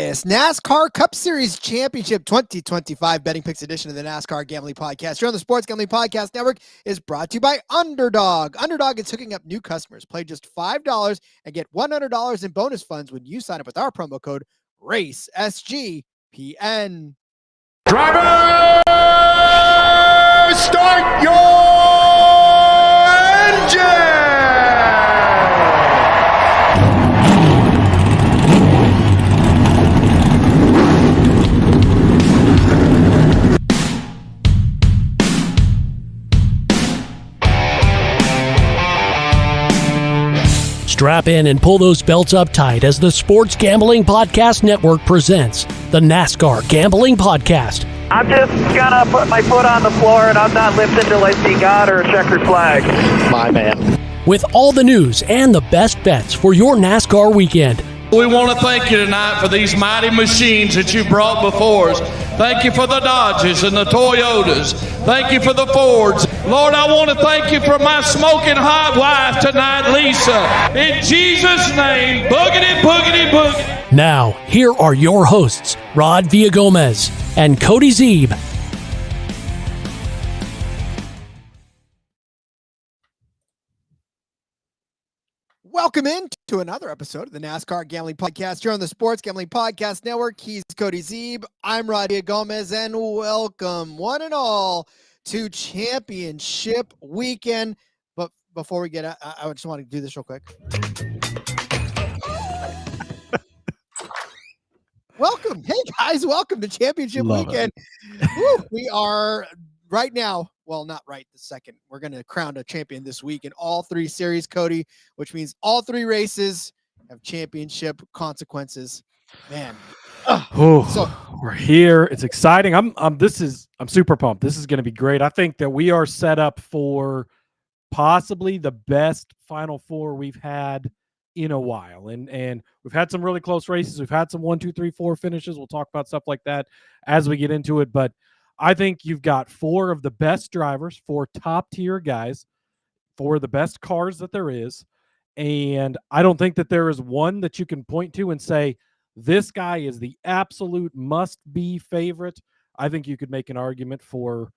this NASCAR Cup Series Championship 2025 Betting Picks edition of the NASCAR Gambling Podcast here on the Sports Gambling Podcast Network is brought to you by Underdog. Underdog is hooking up new customers. Play just $5 and get $100 in bonus funds when you sign up with our promo code RACESGPN. Driver, start your engine! Strap in and pull those belts up tight as the Sports Gambling Podcast Network presents the NASCAR Gambling Podcast. I'm just gonna put my foot on the floor and I'm not lifting till I see God or a checkered flag. My man. With all the news and the best bets for your NASCAR weekend. We want to thank you tonight for these mighty machines that you brought before us. Thank you for the Dodges and the Toyotas. Thank you for the Fords. Lord, I want to thank you for my smoking hot wife tonight, Lisa. In Jesus' name, boogity, boogity, boogity. Now, here are your hosts, Rod Villagomez and Cody Zeeb. Welcome in to another episode of the NASCAR Gambling Podcast here on the Sports Gambling Podcast Network. He's Cody Zeeb. I'm Rod Villagomez, and welcome one and all to Championship Weekend. But before we get out, I just want to do this real quick. Welcome. Hey, guys. Welcome to Championship Weekend. Woo, we are right now. Well, not right this second. We're going to crown a champion this week in all three series, Cody, which means all three races have championship consequences. Man. So we're here. It's exciting. I'm super pumped. This is going to be great. I think that we are set up for possibly the best Final Four we've had in a while. And we've had some really close races. We've had some 1, 2, 3, 4 finishes. We'll talk about stuff like that as we get into it. But I think you've got 4 of the best drivers, 4 top-tier guys, 4 of the best cars that there is. And I don't think that there is one that you can point to and say, this guy is the absolute must-be favorite. I think you could make an argument for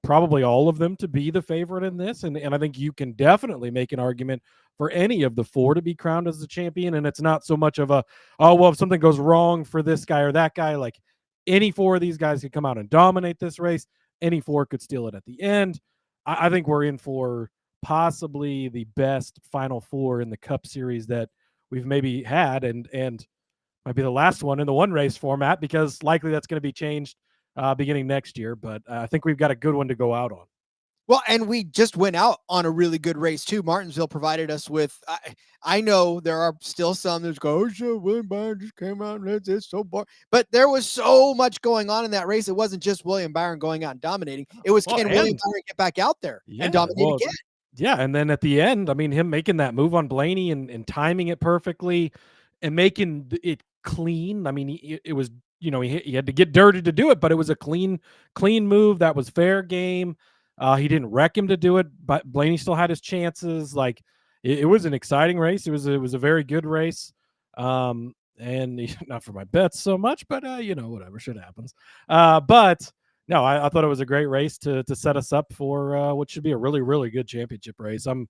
probably all of them to be the favorite in this. And I think you can definitely make an argument for any of the 4 to be crowned as the champion. And it's not so much of a, oh, well, if something goes wrong for this guy or that guy, like, any 4 of these guys could come out and dominate this race. Any 4 could steal it at the end. I think we're in for possibly the best Final Four in the Cup Series that we've maybe had, and might be the last one in the one race format, because likely that's going to be changed beginning next year. But I think we've got a good one to go out on. Well, and we just went out on a really good race too. Martinsville provided us with, I know there are still some that go, oh shit, William Byron just came out and it's so boring. But there was so much going on in that race. It wasn't just William Byron going out and dominating. It was, can William Byron get back out there and dominate again? Yeah, and then at the end, I mean, him making that move on Blaney and timing it perfectly and making it clean. I mean, it was, you know, he had to get dirty to do it, but it was a clean move. That was fair game. He didn't wreck him to do it, but Blaney still had his chances. Like, it was an exciting race. It was a very good race. And not for my bets so much, but you know, whatever, shit happens. But no, I thought it was a great race to set us up for what should be a really, really good championship race. I'm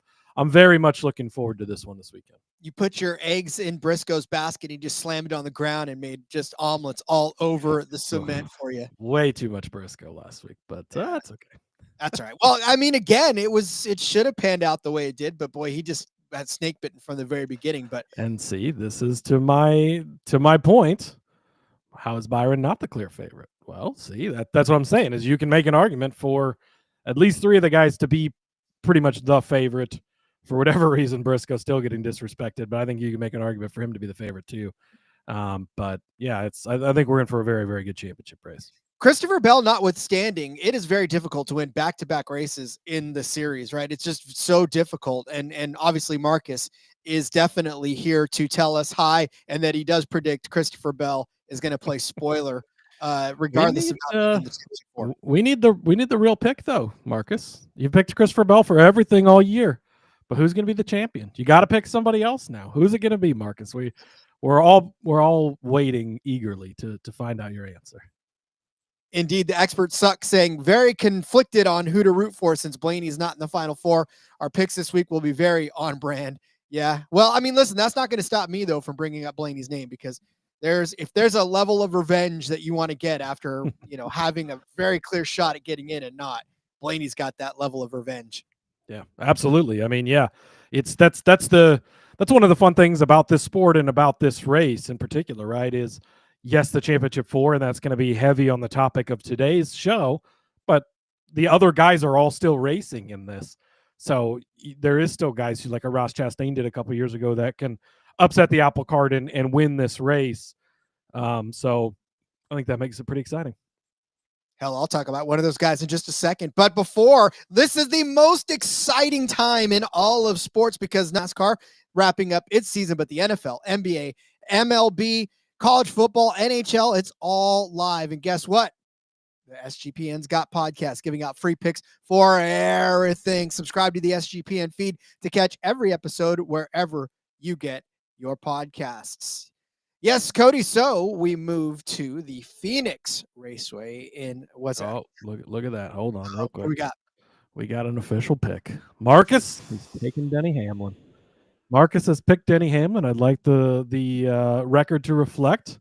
very much looking forward to this one this weekend. You put your eggs in Briscoe's basket, and he just slammed it on the ground and made just omelets all over the cement for you. Way too much Briscoe last week, but that's okay. That's all right. Well, I mean, again, it should have panned out the way it did, but boy, he just had snake bitten from the very beginning. But and see, this is to my point. How is Byron not the clear favorite? Well, see, that's what I'm saying is you can make an argument for at least 3 of the guys to be pretty much the favorite. For whatever reason, Briscoe's still getting disrespected, but I think you can make an argument for him to be the favorite too. But yeah, I think we're in for a very, very good championship race. Christopher Bell notwithstanding, it is very difficult to win back-to-back races in the series, right? It's just so difficult. And obviously Marcus is definitely here to tell us hi, and that he does predict Christopher Bell is going to play spoiler, regardless we need the real pick though, Marcus. You picked Christopher Bell for everything all year, but who's going to be the champion? You got to pick somebody else now. Who's it going to be, Marcus? we're all waiting eagerly to find out your answer. Indeed, the experts suck, saying very conflicted on who to root for since Blaney's not in the Final Four. Our picks this week will be very on brand. Yeah. Well, I mean, listen, that's not going to stop me, though, from bringing up Blaney's name, because if there's a level of revenge that you want to get after, having a very clear shot at getting in and not, Blaney's got that level of revenge. Yeah, absolutely. I mean, yeah, that's one of the fun things about this sport and about this race in particular, right? Is yes, the championship four, and that's going to be heavy on the topic of today's show, but the other guys are all still racing in this. So there is still guys who, like a Ross Chastain did a couple years ago, that can upset the apple cart and win this race. So I think that makes it pretty exciting. Hell, I'll talk about one of those guys in just a second. But before, this is the most exciting time in all of sports, because NASCAR wrapping up its season, but the NFL, NBA, MLB, college football, NHL, it's all live. And guess what? The SGPN's got podcasts giving out free picks for everything. Subscribe to the SGPN feed to catch every episode wherever you get your podcasts. Yes, Cody. So we move to the Phoenix Raceway in what's that? Oh, look at that. Hold on real quick. We got an official pick. Marcus is taking Denny Hamlin. Marcus has picked Denny Hamlin. I'd like the record to reflect.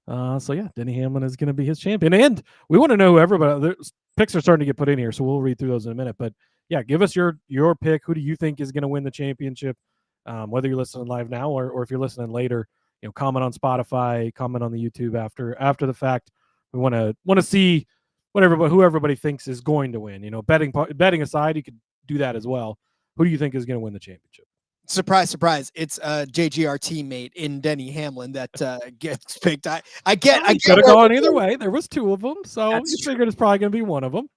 So yeah, Denny Hamlin is going to be his champion. And we want to know who everybody. The picks are starting to get put in here, so we'll read through those in a minute. But yeah, give us your pick. Who do you think is going to win the championship? Whether you're listening live now or if you're listening later, comment on Spotify, comment on the YouTube after the fact. We want to see who everybody thinks is going to win. Betting aside, you could do that as well. Who do you think is going to win the championship? Surprise, surprise. It's a JGR teammate in Denny Hamlin that gets picked. I get could have gone either way. There was two of them, so you figured it's probably going to be one of them.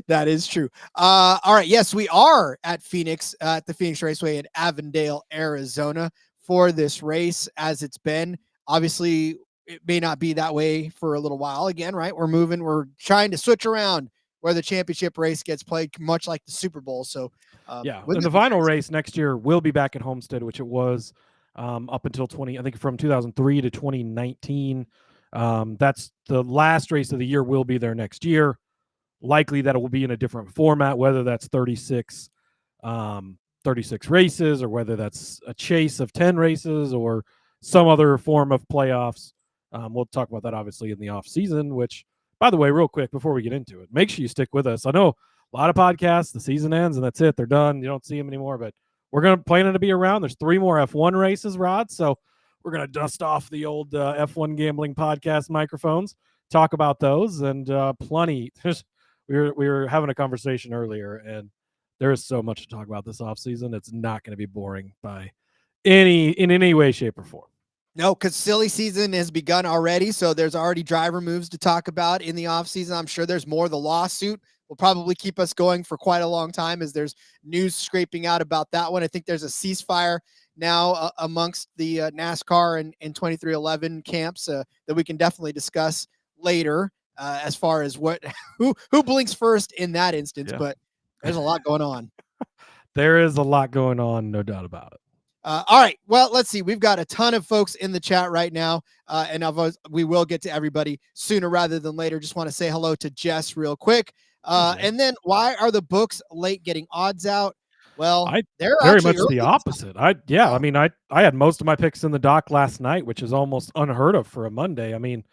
That is true. All right. Yes, we are at Phoenix, at the Phoenix Raceway in Avondale, Arizona for this race, as it's been. Obviously, it may not be that way for a little while again, right? We're trying to switch around where the championship race gets played, much like the Super Bowl. So and the final race next year will be back at Homestead, which it was up until from 2003 to 2019. That's the last race of the year. Will be there next year. Likely that it will be in a different format, whether that's 36 races, or whether that's a chase of 10 races, or some other form of playoffs. We'll talk about that obviously in the off season, which, by the way, real quick before we get into it, make sure you stick with us. I know a lot of podcasts, the season ends and that's it. They're done. You don't see them anymore, but we're planning to be around. There's 3 more F1 races, Rod. So we're going to dust off the old F1 Gambling Podcast microphones, talk about those, and plenty. We were having a conversation earlier, and there is so much to talk about this offseason. It's not going to be boring in any way, shape, or form. No, because silly season has begun already. So there's already driver moves to talk about in the offseason. I'm sure there's more. The lawsuit will probably keep us going for quite a long time, as there's news scraping out about that one. I think there's a ceasefire now amongst the NASCAR and 2311 camps that we can definitely discuss later as far as who blinks first in that instance. Yeah. But there's a lot going on. There is a lot going on, no doubt about it. All right. Well, let's see. We've got a ton of folks in the chat right now, and we will get to everybody sooner rather than later. Just want to say hello to Jess real quick. And then, why are the books late getting odds out? Well, they're very much the opposite. I had most of my picks in the dock last night, which is almost unheard of for a Monday. I mean,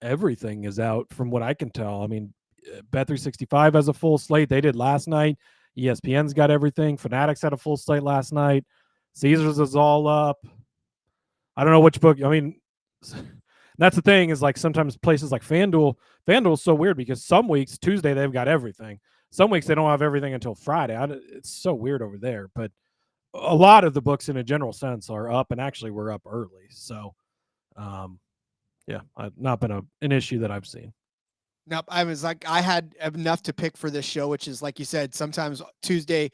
everything is out from what I can tell. I mean, Bet365 has a full slate. They did last night. ESPN's got everything. Fanatics had a full slate last night. Caesars is all up. I don't know which book. I mean, that's the thing, is like sometimes places like FanDuel's so weird, because some weeks, Tuesday, they've got everything. Some weeks they don't have everything until Friday. It's so weird over there. But a lot of the books in a general sense are up, and actually we're up early. So, not been an issue that I've seen. Nope. I had enough to pick for this show, which is, like you said, sometimes Tuesday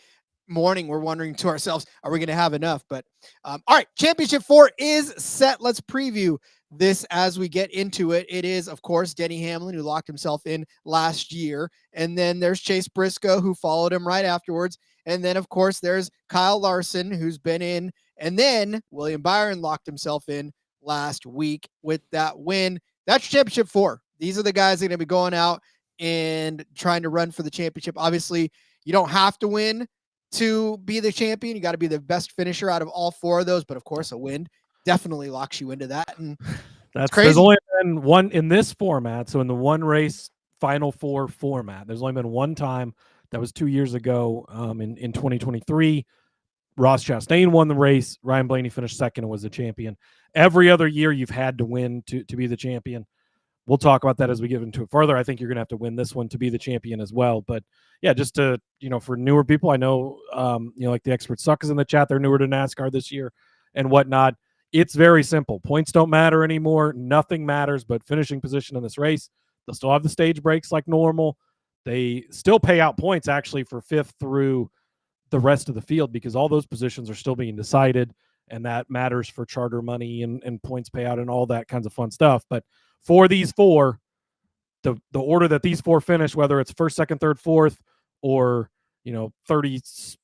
morning we're wondering to ourselves, are we going to have enough? But all right, Championship 4 is set. Let's preview this as we get into it. It is, of course, Denny Hamlin, who locked himself in last year, and then there's Chase Briscoe, who followed him right afterwards, and then of course there's Kyle Larson, who's been in And then William Byron locked himself in last week with that win. That's championship 4. These are the guys that are going to be going out and trying to run for the championship. Obviously, you don't have to win to be the champion. You got to be the best finisher out of all 4 of those. But of course, a win definitely locks you into that. And that's crazy. There's only been one in this format. So in the one race Final Four format, there's only been one time. That was 2 years ago in 2023. Ross Chastain won the race. Ryan Blaney finished second and was the champion. Every other year you've had to win to be the champion. We'll talk about that as we get into it further. I think you're going to have to win this one to be the champion as well. But yeah, just to, for newer people, I know, like the Expert Suckers in the chat, they're newer to NASCAR this year and whatnot. It's very simple. Points don't matter anymore. Nothing matters but finishing position in this race. They'll still have the stage breaks like normal. They still pay out points actually for 5th through the rest of the field because all those positions are still being decided, and that matters for charter money and points payout and all that kinds of fun stuff. But for these 4, the order that these 4 finish, whether it's 1st, 2nd, 3rd, 4th, or 35th,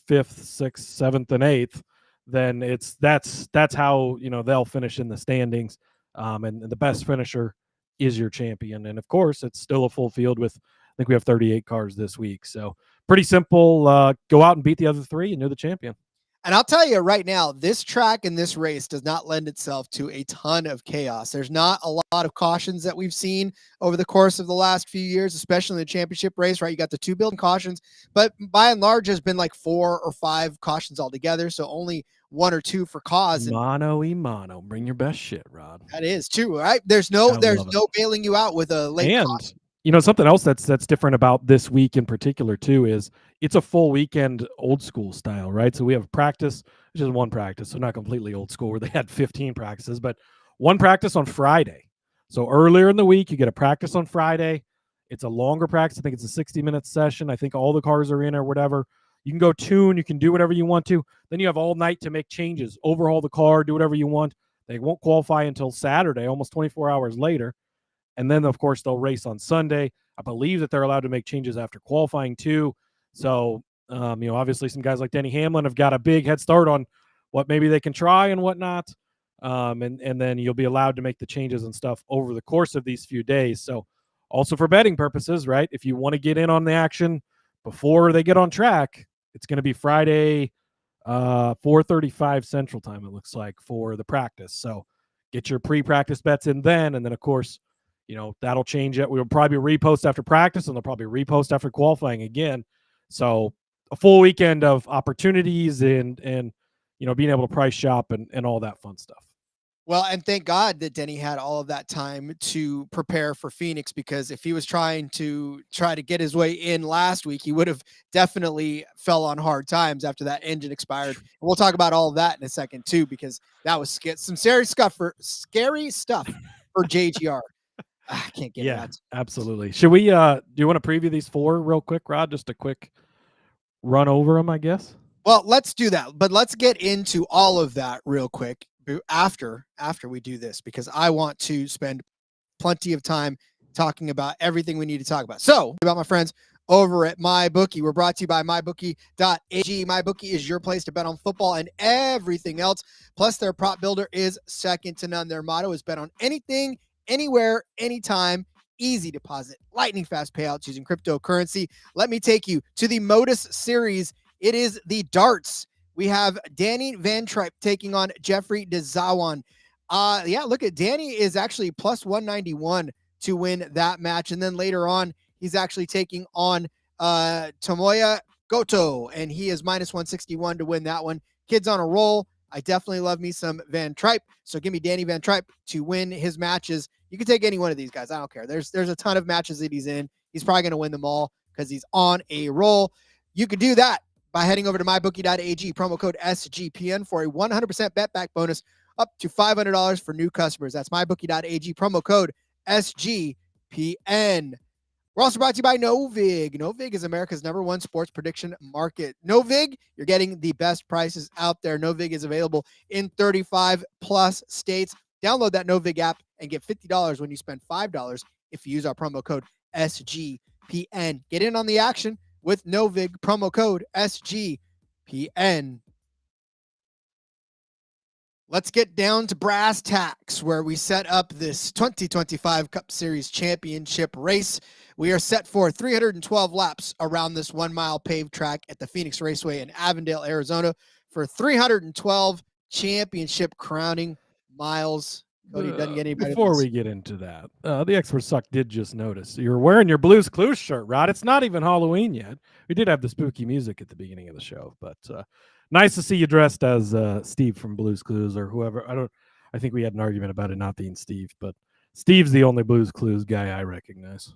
6th, 7th, and 8th, then that's how they'll finish in the standings. And the best finisher is your champion. And of course, it's still a full field with, I think we have 38 cars this week. So pretty simple. Go out and beat the other 3 and you're the champion. And I'll tell you right now, this track and this race does not lend itself to a ton of chaos. There's not a lot of cautions that we've seen over the course of the last few years, especially in the championship race, right? You got the 2 built cautions, but by and large, there's been like 4 or 5 cautions altogether. So only 1 or 2 for cause. Mano y mano. Bring your best shit, Rod. That is true, right? There's no bailing you out with a late caution. Something else that's different about this week in particular too is it's a full weekend old school style, right? So we have practice, which is 1 practice, so not completely old school where they had 15 practices, but 1 practice on Friday. So earlier in the week, you get a practice on Friday. It's a longer practice. I think it's a 60-minute session. I think all the cars are in or whatever. You can go tune. You can do whatever you want to. Then you have all night to make changes, overhaul the car, do whatever you want. They won't qualify until Saturday, almost 24 hours later. And then, of course, they'll race on Sunday. I believe that they're allowed to make changes after qualifying, too. So, obviously some guys like Denny Hamlin have got a big head start on what maybe they can try and whatnot. And then you'll be allowed to make the changes and stuff over the course of these few days. So also for betting purposes, right? If you want to get in on the action before they get on track, it's going to be Friday, 4:35 Central Time, it looks like, for the practice. So get your pre-practice bets in then. And then, of course, that'll change it. We'll probably repost after practice, and they'll probably repost after qualifying again. So a full weekend of opportunities and being able to price shop and all that fun stuff. Well, and thank God that Denny had all of that time to prepare for Phoenix, because if he was trying to get his way in last week, he would have definitely fell on hard times after that engine expired. And we'll talk about all of that in a second too, because that was some scary stuff for JGR. I can't get it out. Absolutely. Should we do you want to preview these 4 real quick, Rod? Just a quick run over them, I guess. Well, let's do that, but let's get into all of that real quick after we do this, because I want to spend plenty of time talking about everything we need to talk about. So, about my friends over at MyBookie. We're brought to you by MyBookie.ag. MyBookie is your place to bet on football and everything else. Plus, their prop builder is second to none. Their motto is bet on anything, anywhere, anytime. Easy deposit, lightning fast payouts using cryptocurrency. Let me take you to the Modus Series. It is the darts. We have Danny Van Tripe taking on Jeffrey DeZawan. Look at Danny is actually plus 191 to win that match. And then later on, he's actually taking on Tomoya Goto, and he is minus 161 to win that one. Kid's on a roll. I definitely love me some Van Tripe. So give me Danny Van Tripe to win his matches. You can take any one of these guys. I don't care. There's a ton of matches that he's in. He's probably going to win them all because he's on a roll. You can do that by heading over to mybookie.ag, promo code SGPN for a 100% bet back bonus up to $500 for new customers. That's mybookie.ag, promo code SGPN. We're also brought to you by Novig. Novig is America's #1 sports prediction market. Novig, you're getting the best prices out there. Novig is available in 35 plus states. Download that Novig app and get $50 when you spend $5 if you use our promo code SGPN. Get in on the action with Novig, promo code SGPN. Let's get down to brass tacks, where we set up this 2025 Cup Series Championship race. We are set for 312 laps around this 1 mile paved track at the Phoenix Raceway in Avondale, Arizona, for 312 championship crowning miles. Cody, doesn't get any better Before we get into that, the Expert Suck did just notice you're wearing your Blues Clues shirt, Rod. It's not even Halloween yet. We did have the spooky music at the beginning of the show, but nice to see you dressed as Steve from Blues Clues or whoever. I think we had an argument about it not being Steve, but Steve's the only Blues Clues guy I recognize.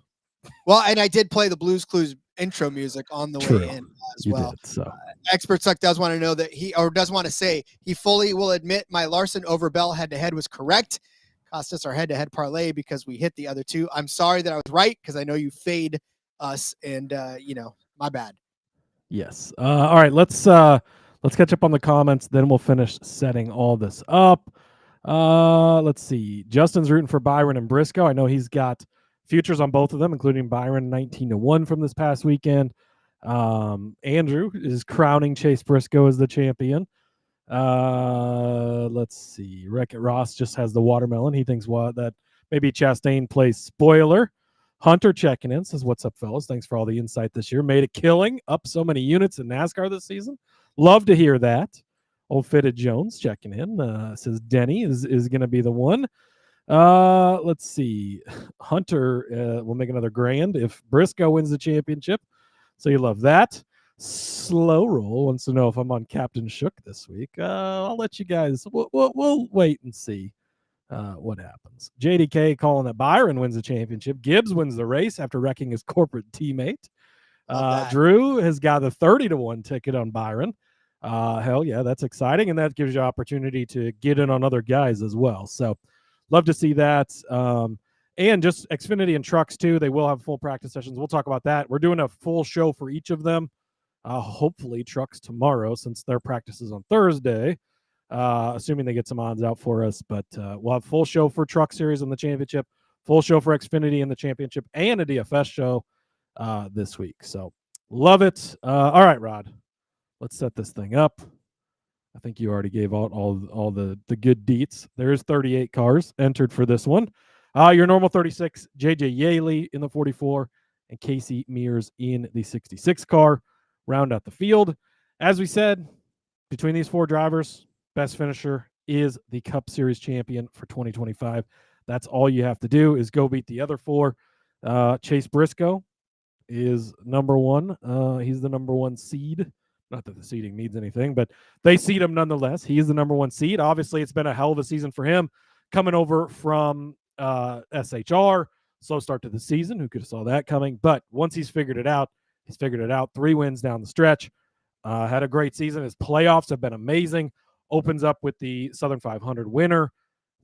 Well, and I did play the Blues Clues intro music on the way in as well. Did, so. Expert Suck does want to know that does want to say he fully will admit my Larson over Bell head-to-head was correct. Cost us our head-to-head parlay because we hit the other two. I'm sorry that I was right because I know you fade us, and my bad. Yes. All right. Let's catch up on the comments. Then we'll finish setting all this up. Let's see. Justin's rooting for Byron and Briscoe. I know he's got futures on both of them, including Byron 19-1 from this past weekend. Andrew is crowning Chase Briscoe as the champion. Let's see. Wreck-It Ross just has the watermelon. He thinks that maybe Chastain plays spoiler. Hunter checking in says, "What's up, fellas? Thanks for all the insight this year. Made a killing, up so many units in NASCAR this season. Love to hear that." Old Fitted Jones checking in says Denny is going to be the one. Let's see. Hunter will make another grand if Briscoe wins the championship. So you love that. Slow Roll wants to know if I'm on Captain Shook this week. I'll let you guys. We'll wait and see what happens. JDK calling that Byron wins the championship. Gibbs wins the race after wrecking his corporate teammate. Drew has got a 30-1 ticket on Byron. Hell yeah, that's exciting, and that gives you opportunity to get in on other guys as well. So love to see that. And just Xfinity and trucks too. They will have full practice sessions. We'll talk about that. We're doing a full show for each of them. Hopefully trucks tomorrow since their practice is on Thursday, assuming they get some odds out for us. But we'll have full show for Truck Series in the championship, full show for Xfinity in the championship, and a DFS show this week. So love it. All right, Rod, let's set this thing up. I think you already gave out all the good deets. There's 38 cars entered for this one. Your normal 36, JJ Yaley in the 44, and Casey Mears in the 66 car. Round out the field. As we said, between these four drivers, best finisher is the Cup Series champion for 2025. That's all you have to do is go beat the other four. Chase Briscoe is number one. He's the number one seed. Not that the seeding means anything, but they seed him nonetheless. He is the number one seed. Obviously, it's been a hell of a season for him coming over from SHR. Slow start to the season. Who could have saw that coming? But once he's figured it out, 3 wins down the stretch. Had a great season. His playoffs have been amazing. Opens up with the Southern 500 winner.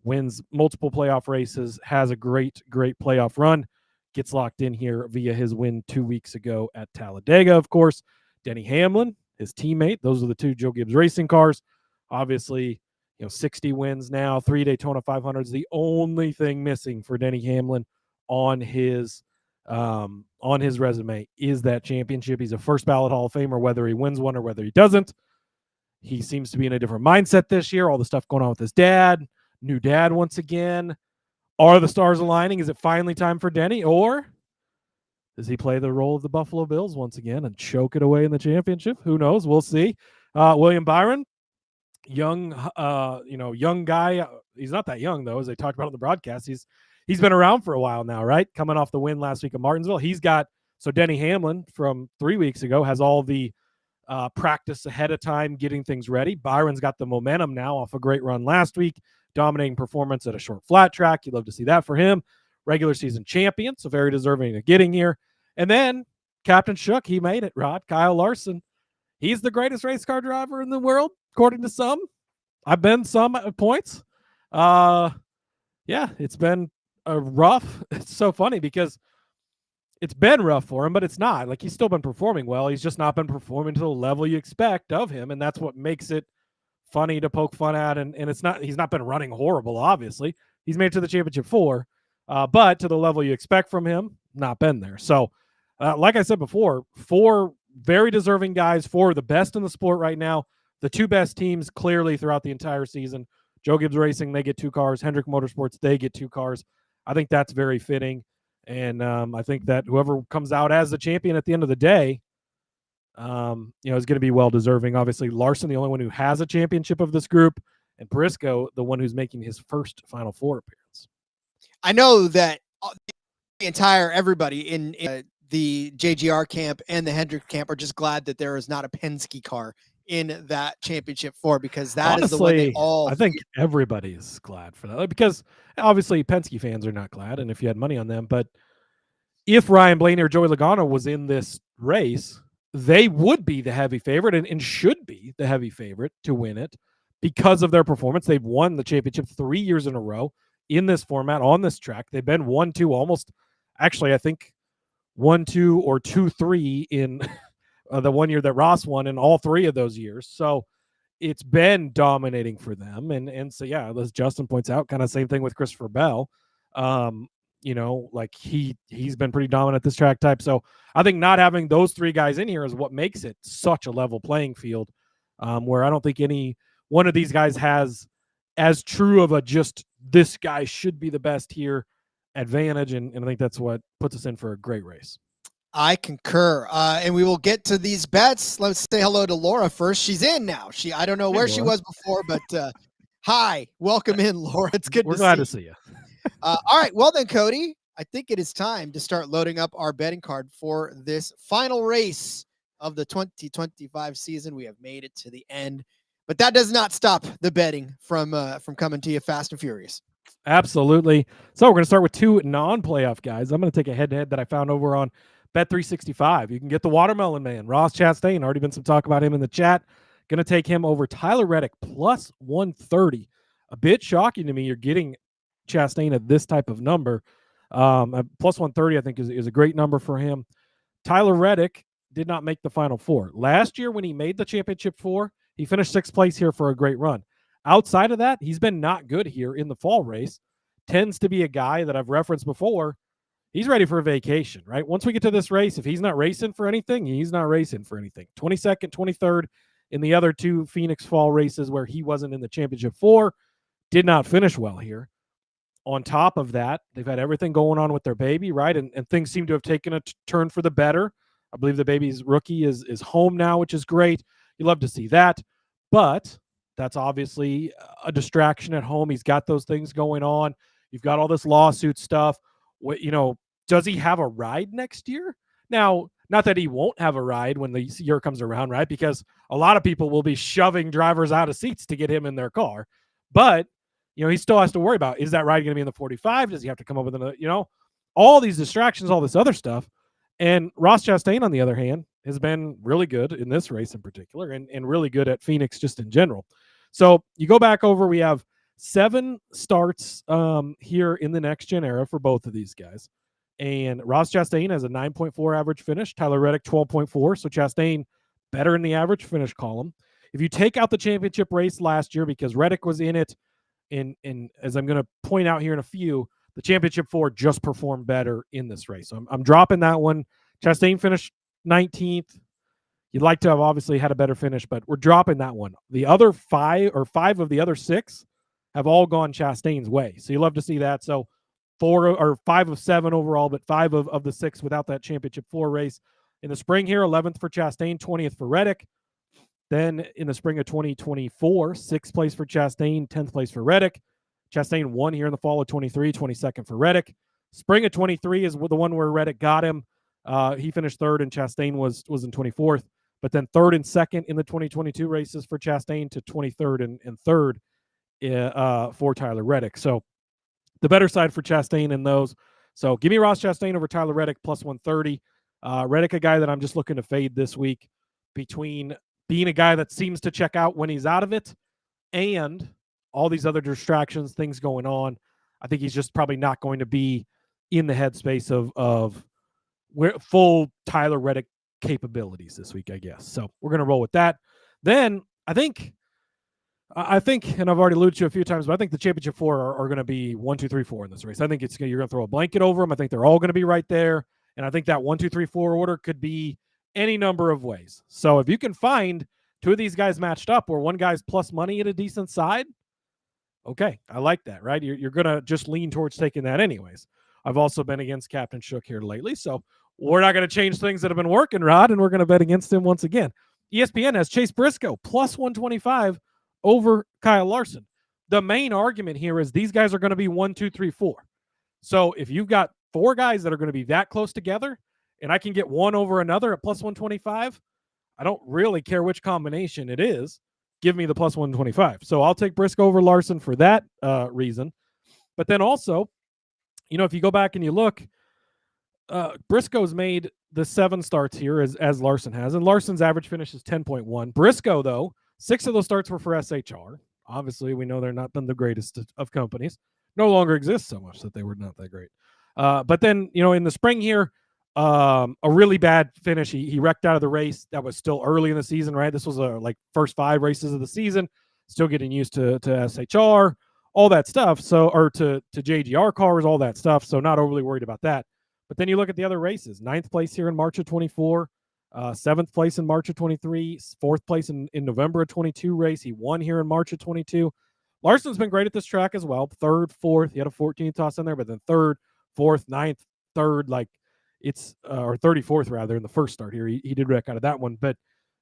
Wins multiple playoff races. Has a great playoff run. Gets locked in here via his win 2 weeks ago at Talladega, of course. Denny Hamlin, his teammate. Those are the two Joe Gibbs Racing cars. Obviously, 60 wins now. 3 Daytona 500s. The only thing missing for Denny Hamlin on his resume is that championship. He's a first ballot Hall of Famer, whether he wins one or whether he doesn't. He seems to be in a different mindset this year. All the stuff going on with his dad, new dad once again. Are the stars aligning? Is it finally time for Denny, or does he play the role of the Buffalo Bills once again and choke it away in the championship? Who knows? We'll see. William Byron, young guy. He's not that young though, as they talked about on the broadcast. He's been around for a while now, right? Coming off the win last week at Martinsville. So Denny Hamlin from 3 weeks ago has all the practice ahead of time, getting things ready. Byron's got the momentum now off a great run last week, dominating performance at a short flat track. You'd love to see that for him. Regular season champion, so very deserving of getting here. And then Captain Shook, he made it, Rod. Kyle Larson. He's the greatest race car driver in the world, according to some. I've been some at points. Yeah, it's been rough. It's so funny because it's been rough for him, but it's not. Like, he's still been performing well. He's just not been performing to the level you expect of him, and that's what makes it funny to poke fun at. And it's not. He's not been running horrible, obviously. He's made it to the championship 4, but to the level you expect from him, not been there. So, like I said before, 4 very deserving guys, 4 the best in the sport right now. The 2 best teams clearly throughout the entire season. Joe Gibbs Racing, they get 2 cars. Hendrick Motorsports, they get 2 cars. I think that's very fitting. And I think that whoever comes out as the champion at the end of the day, is going to be well deserving. Obviously, Larson, the only one who has a championship of this group, and Briscoe, the one who's making his first Final Four appearance. I know that the entire everybody in the JGR camp and the Hendrick camp are just glad that there is not a Penske car in that championship 4, because that Honestly, is the one they all. I think everybody is glad for that, because obviously Penske fans are not glad, and if you had money on them, but if Ryan Blaney or Joey Logano was in this race, they would be the heavy favorite and should be the heavy favorite to win it because of their performance. They've won the championship 3 years in a row in this format on this track. They've been 1-2 almost. Actually, I think 1-2 or 2-3 in the 1 year that Ross won in all 3 of those years. So it's been dominating for them. And so, yeah, as Justin points out, kind of same thing with Christopher Bell. Like he's been pretty dominant at this track type. So I think not having those 3 guys in here is what makes it such a level playing field, where I don't think any one of these guys has as true of a just this guy should be the best here advantage. And I think that's what puts us in for a great race. I concur. And we will get to these bets. Let's say hello to Laura first. She's in now. I don't know where she was before, but hi, welcome in, Laura. It's good. We're glad to see you. All right. Well then, Cody, I think it is time to start loading up our betting card for this final race of the 2025 season. We have made it to the end, but that does not stop the betting from coming to you fast and furious. Absolutely. So we're going to start with 2 non-playoff guys. I'm going to take a head-to-head that I found over on Bet365. You can get the Watermelon Man, Ross Chastain. Already been some talk about him in the chat. Going to take him over Tyler Reddick plus 130. A bit shocking to me. You're getting Chastain at this type of number. Plus 130, I think, is a great number for him. Tyler Reddick did not make the Final Four. Last year when he made the championship 4, he finished 6th place here for a great run. Outside of that, he's been not good here in the fall race. Tends to be a guy that I've referenced before. He's ready for a vacation, right? Once we get to this race, if he's not racing for anything, he's not racing for anything. 22nd, 23rd in the other 2 Phoenix fall races where he wasn't in the championship 4, did not finish well here. On top of that, they've had everything going on with their baby, right? And things seem to have taken a turn for the better. I believe the baby's rookie is home now, which is great. You love to see that. But that's obviously a distraction at home. He's got those things going on. You've got all this lawsuit stuff. Does he have a ride next year? Now, not that he won't have a ride when the year comes around, right? Because a lot of people will be shoving drivers out of seats to get him in their car. But, he still has to worry about, is that ride going to be in the 45? Does he have to come up with all these distractions, all this other stuff. And Ross Chastain, on the other hand, has been really good in this race in particular and really good at Phoenix just in general. So you go back over, we have 7 starts here in the next gen era for both of these guys. And Ross Chastain has a 9.4 average finish, Tyler Reddick 12.4. So Chastain better in the average finish column. If you take out the championship race last year, because Reddick was in it, and as I'm going to point out here in a few, the championship 4 just performed better in this race. So I'm dropping that one. Chastain finished 19th. You'd like to have obviously had a better finish, but we're dropping that one. The other 5 of the other 6 have all gone Chastain's way. So you love to see that. So 5 of 7 overall, but 5 of the 6 without that championship 4 race. In the spring here, 11th for Chastain, 20th for Reddick. Then in the spring of 2024, 6th place for Chastain, 10th place for Reddick. Chastain won here in the fall of 23, 22nd for Reddick. Spring of 23 is the one where Reddick got him. He finished 3rd and Chastain was in 24th. But then 3rd and 2nd in the 2022 races for Chastain to 23rd and 3rd for Tyler Reddick. So the better side for Chastain in those. So give me Ross Chastain over Tyler Reddick plus 130. Reddick, a guy that I'm just looking to fade this week between being a guy that seems to check out when he's out of it and all these other distractions, things going on. I think he's just probably not going to be in the headspace of full Tyler Reddick capabilities this week, I guess. So we're going to roll with that. Then I think, and I've already alluded to a few times, but I think the championship 4 are going to be 1, 2, 3, 4 in this race. I think you're going to throw a blanket over them. I think they're all going to be right there. And I think that 1, 2, 3, 4 order could be any number of ways. So if you can find 2 of these guys matched up where one guy's plus money at a decent side, Okay, I like that, right? You're going to just lean towards taking that anyways. I've also been against Captain Shook here lately, so we're not going to change things that have been working, Rod, and we're going to bet against him once again. ESPN has Chase Briscoe plus 125 over Kyle Larson. The main argument here is these guys are going to be 1, 2, 3, 4. So if you've got 4 guys that are going to be that close together, and I can get one over another at plus 125, I don't really care which combination it is. Give me the plus 125. So I'll take Briscoe over Larson for that reason. But then also, if you go back and you look, Briscoe's made the 7 starts here as Larson has, and Larson's average finish is 10.1. Briscoe, though, 6 of those starts were for SHR. Obviously, we know they're not been the greatest of companies. No longer exists so much that they were not that great. But then, in the spring here, a really bad finish. He wrecked out of the race. That was still early in the season, right? This was first 5 races of the season. Still getting used to SHR, all that stuff. So, or to JGR cars, all that stuff. So not overly worried about that. But then you look at the other races. 9th place here in March of 24. 7th place in March of 23, 4th place in November of 22 race. He won here in March of 22. Larson's been great at this track as well. 3rd, 4th. He had a 14th toss in there, but then 3rd, 4th, 9th, 3rd, or 34th rather in the first start here. He did wreck out of that one. But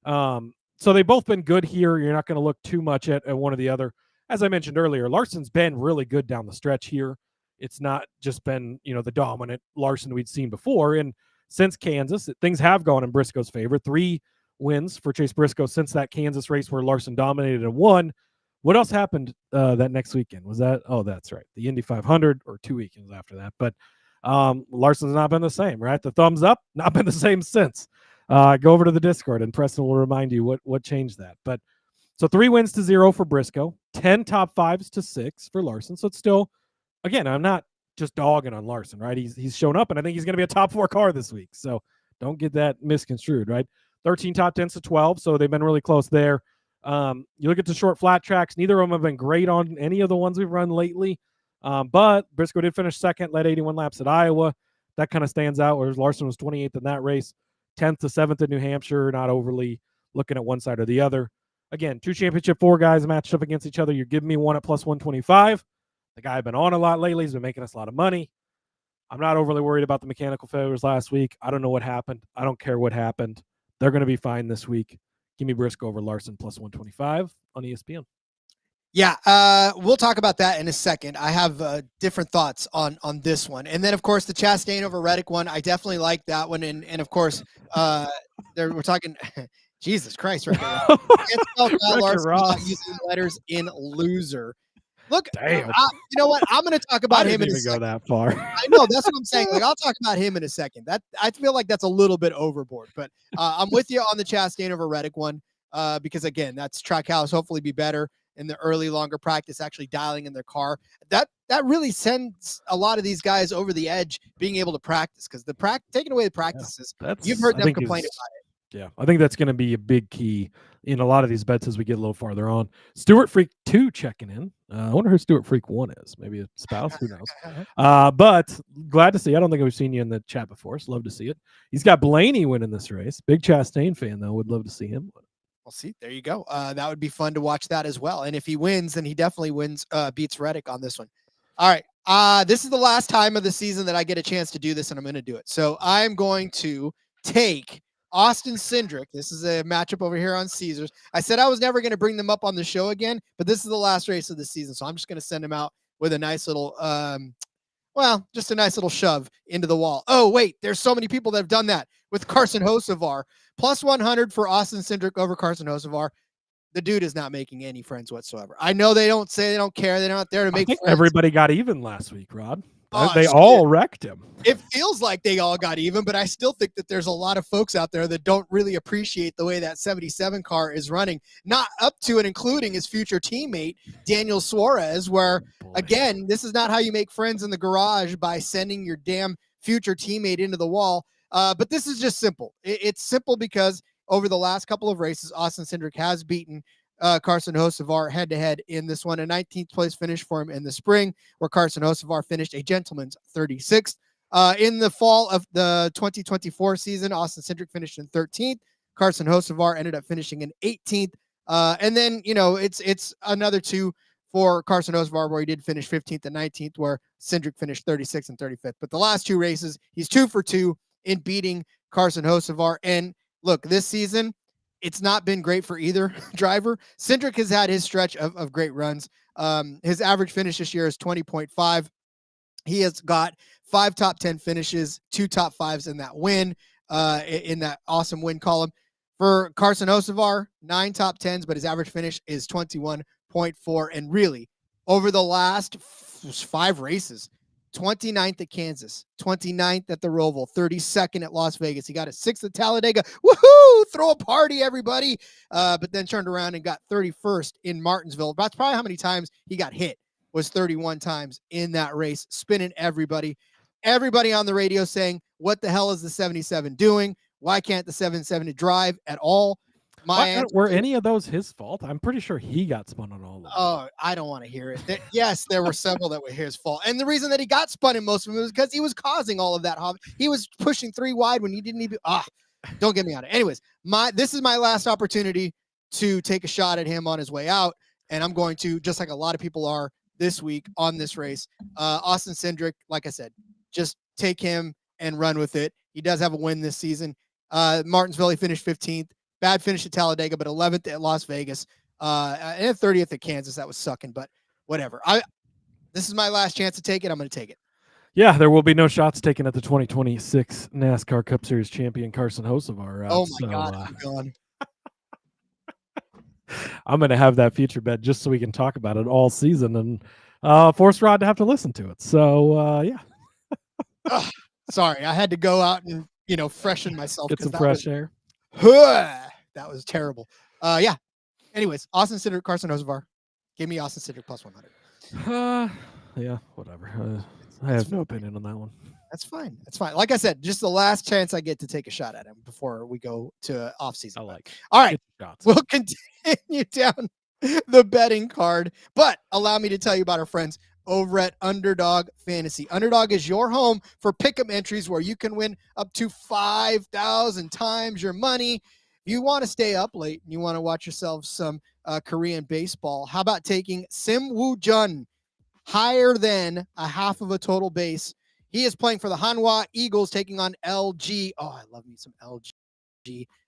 so they've both been good here. You're not going to look too much at one or the other. As I mentioned earlier, Larson's been really good down the stretch here. It's not just been, the dominant Larson we'd seen before. And since Kansas, things have gone in Briscoe's favor. 3 wins for Chase Briscoe since that Kansas race where Larson dominated and won. What else happened that next weekend? Was that? Oh, that's right. The Indy 500 or 2 weekends after that. But Larson's not been the same, right? The thumbs up, not been the same since. Go over to the Discord and Preston will remind you what changed that. But so 3 wins to 0 for Briscoe, 10 top 5s to 6 for Larson. So it's still, again, I'm not just dogging on Larson, right? He's shown up, and I think he's going to be a top 4 car this week. So don't get that misconstrued, right? 13 top 10s to 12, so they've been really close there. You look at the short flat tracks, neither of them have been great on any of the ones we've run lately. But Briscoe did finish 2nd, led 81 laps at Iowa. That kind of stands out, whereas Larson was 28th in that race. 10th to 7th in New Hampshire, not overly looking at one side or the other. Again, 2 championship 4 guys matched up against each other. You're giving me one at plus 125. The guy I've been on a lot lately. He's been making us a lot of money. I'm not overly worried about the mechanical failures last week. I don't know what happened. I don't care what happened. They're going to be fine this week. Give me Briscoe over Larson plus 125 on ESPN. Yeah, we'll talk about that in a second. I have different thoughts on this one. And then, of course, the Chastain over Reddick one, I definitely like that one. And of course, we're talking – Jesus Christ, Rick. Using letters in loser. Look, damn. You know what? I'm going to talk about him in a second. Go that far. I know. That's what I'm saying. I'll talk about him in a second. That I feel like that's a little bit overboard. But I'm with you on the Chastain over Reddick one because, again, that's Trackhouse hopefully be better in the early, longer practice, actually dialing in their car. That really sends a lot of these guys over the edge being able to practice because taking away the practices, you've heard them complain about it. Yeah, I think that's going to be a big key in a lot of these bets as we get a little farther on. Stuart Freak 2 checking in. I wonder who Stuart Freak 1 is. Maybe a spouse, who knows? But glad to see. I don't think we've seen you in the chat before, so love to see it. He's got Blaney winning this race. Big Chastain fan, though. Would love to see him win. Well, see, there you go. That would be fun to watch that as well. And if he wins, then he definitely beats Reddick on this one. All right. This is the last time of the season that I get a chance to do this, and I'm going to do it. So I'm going to take Austin Cindric. This is a matchup over here on Caesars. I said I was never going to bring them up on the show again, but this is the last race of the season. So I'm just going to send him out with a nice little, just a nice little shove into the wall. Oh, wait, there's so many people that have done that with Carson Hocevar. Plus 100 for Austin Cindric over Carson Hocevar. The dude is not making any friends whatsoever. I know they don't say they don't care. They're not there to make friends. Everybody got even last week, Rod. They all wrecked him. It feels like they all got even, but I still think that there's a lot of folks out there that don't really appreciate the way that 77 car is running, not up to and including his future teammate, Daniel Suarez, where, again, this is not how you make friends in the garage by sending your damn future teammate into the wall. But this is just simple. It's simple because over the last couple of races, Austin Cindric has beaten Carson Hocevar head-to-head in this one. A 19th place finish for him in the spring, where Carson Hocevar finished a gentleman's 36th. In the fall of the 2024 season, Austin Cindric finished in 13th. Carson Hocevar ended up finishing in 18th. And then, it's another 2 for Carson Hocevar, where he did finish 15th and 19th, where Cindric finished 36th and 35th. But the last 2 races, he's 2 for 2 in beating Carson Hocevar. And look, this season, it's not been great for either driver. Cindric has had his stretch of great runs. His average finish this year is 20.5. He has got 5 top 10 finishes, 2 top 5s in that win, in that awesome win column. For Carson Hocevar, 9 top 10s, but his average finish is 21.4. And really, over the last 5 races, 29th at Kansas, 29th at the Roval, 32nd at Las Vegas. He got a 6th at Talladega. Woohoo! Throw a party, everybody. But then turned around and got 31st in Martinsville. That's probably how many times he got hit, was 31 times in that race, spinning everybody. Everybody on the radio saying, what the hell is the 77 doing? Why can't the 770 drive at all? Were any of those his fault? I'm pretty sure he got spun on all of them. Oh, I don't want to hear it. Yes, there were several that were his fault. And the reason that he got spun in most of them was because he was causing all of that. He was pushing 3 wide when he didn't even. Don't get me on it. Anyways, this is my last opportunity to take a shot at him on his way out. And I'm going to, just like a lot of people are this week on this race, Austin Cindric, like I said, just take him and run with it. He does have a win this season. Martinsville, he finished 15th. Bad finish at Talladega, but 11th at Las Vegas, and 30th at Kansas. That was sucking, but whatever. This is my last chance to take it. I'm going to take it. Yeah, there will be no shots taken at the 2026 NASCAR Cup Series champion Carson Hocevar. Oh my God, I'm gone. I'm going to have that feature bet just so we can talk about it all season and force Rod to have to listen to it. So yeah. Sorry, I had to go out and freshen myself. Get some fresh air. That was terrible. Yeah. Anyways, Austin Cindric, Carson Hocevar. Give me Austin Cindric plus 100. Yeah, whatever. I have no opinion on that one. That's fine. That's fine. Like I said, just the last chance I get to take a shot at him before we go to off season. All right. We'll continue down the betting card, but allow me to tell you about our friends over at Underdog Fantasy. Underdog is your home for pick'em entries where you can win up to 5,000 times your money. If you want to stay up late and you want to watch yourself some Korean baseball, how about taking Sim Woo-jun higher than a half of a total base? He is playing for the Hanwha Eagles, taking on LG. Oh, I love me some LG.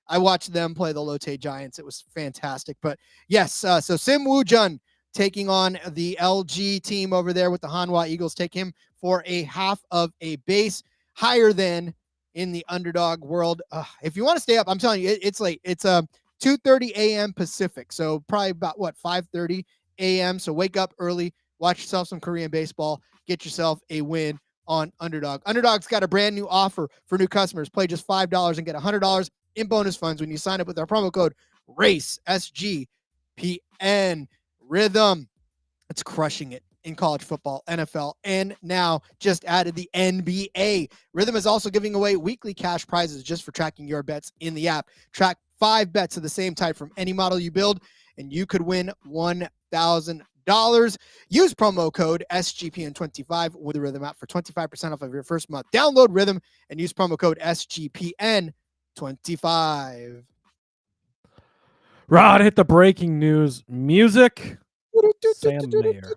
I watched them play the Lotte Giants. It was fantastic. But yes, so Sim Woo-jun taking on the LG team over there with the Hanwha Eagles. Take him for a half of a base, higher than in the Underdog world. If you want to stay up, I'm telling you, it's late. It's 2:30 a.m. Pacific, so probably about 5:30 a.m. So wake up early, watch yourself some Korean baseball, get yourself a win on Underdog. Underdog's got a brand new offer for new customers. Play just $5 and get $100 in bonus funds when you sign up with our promo code RACE, SGPN. Rhythm, it's crushing it in college football, NFL, and now just added the NBA. Rhythm is also giving away weekly cash prizes just for tracking your bets in the app. Track 5 bets of the same type from any model you build, and you could win $1,000. Use promo code SGPN25 with the Rhythm app for 25% off of your first month. Download Rhythm and use promo code SGPN25. Rod, hit the breaking news music. Sam Mayer.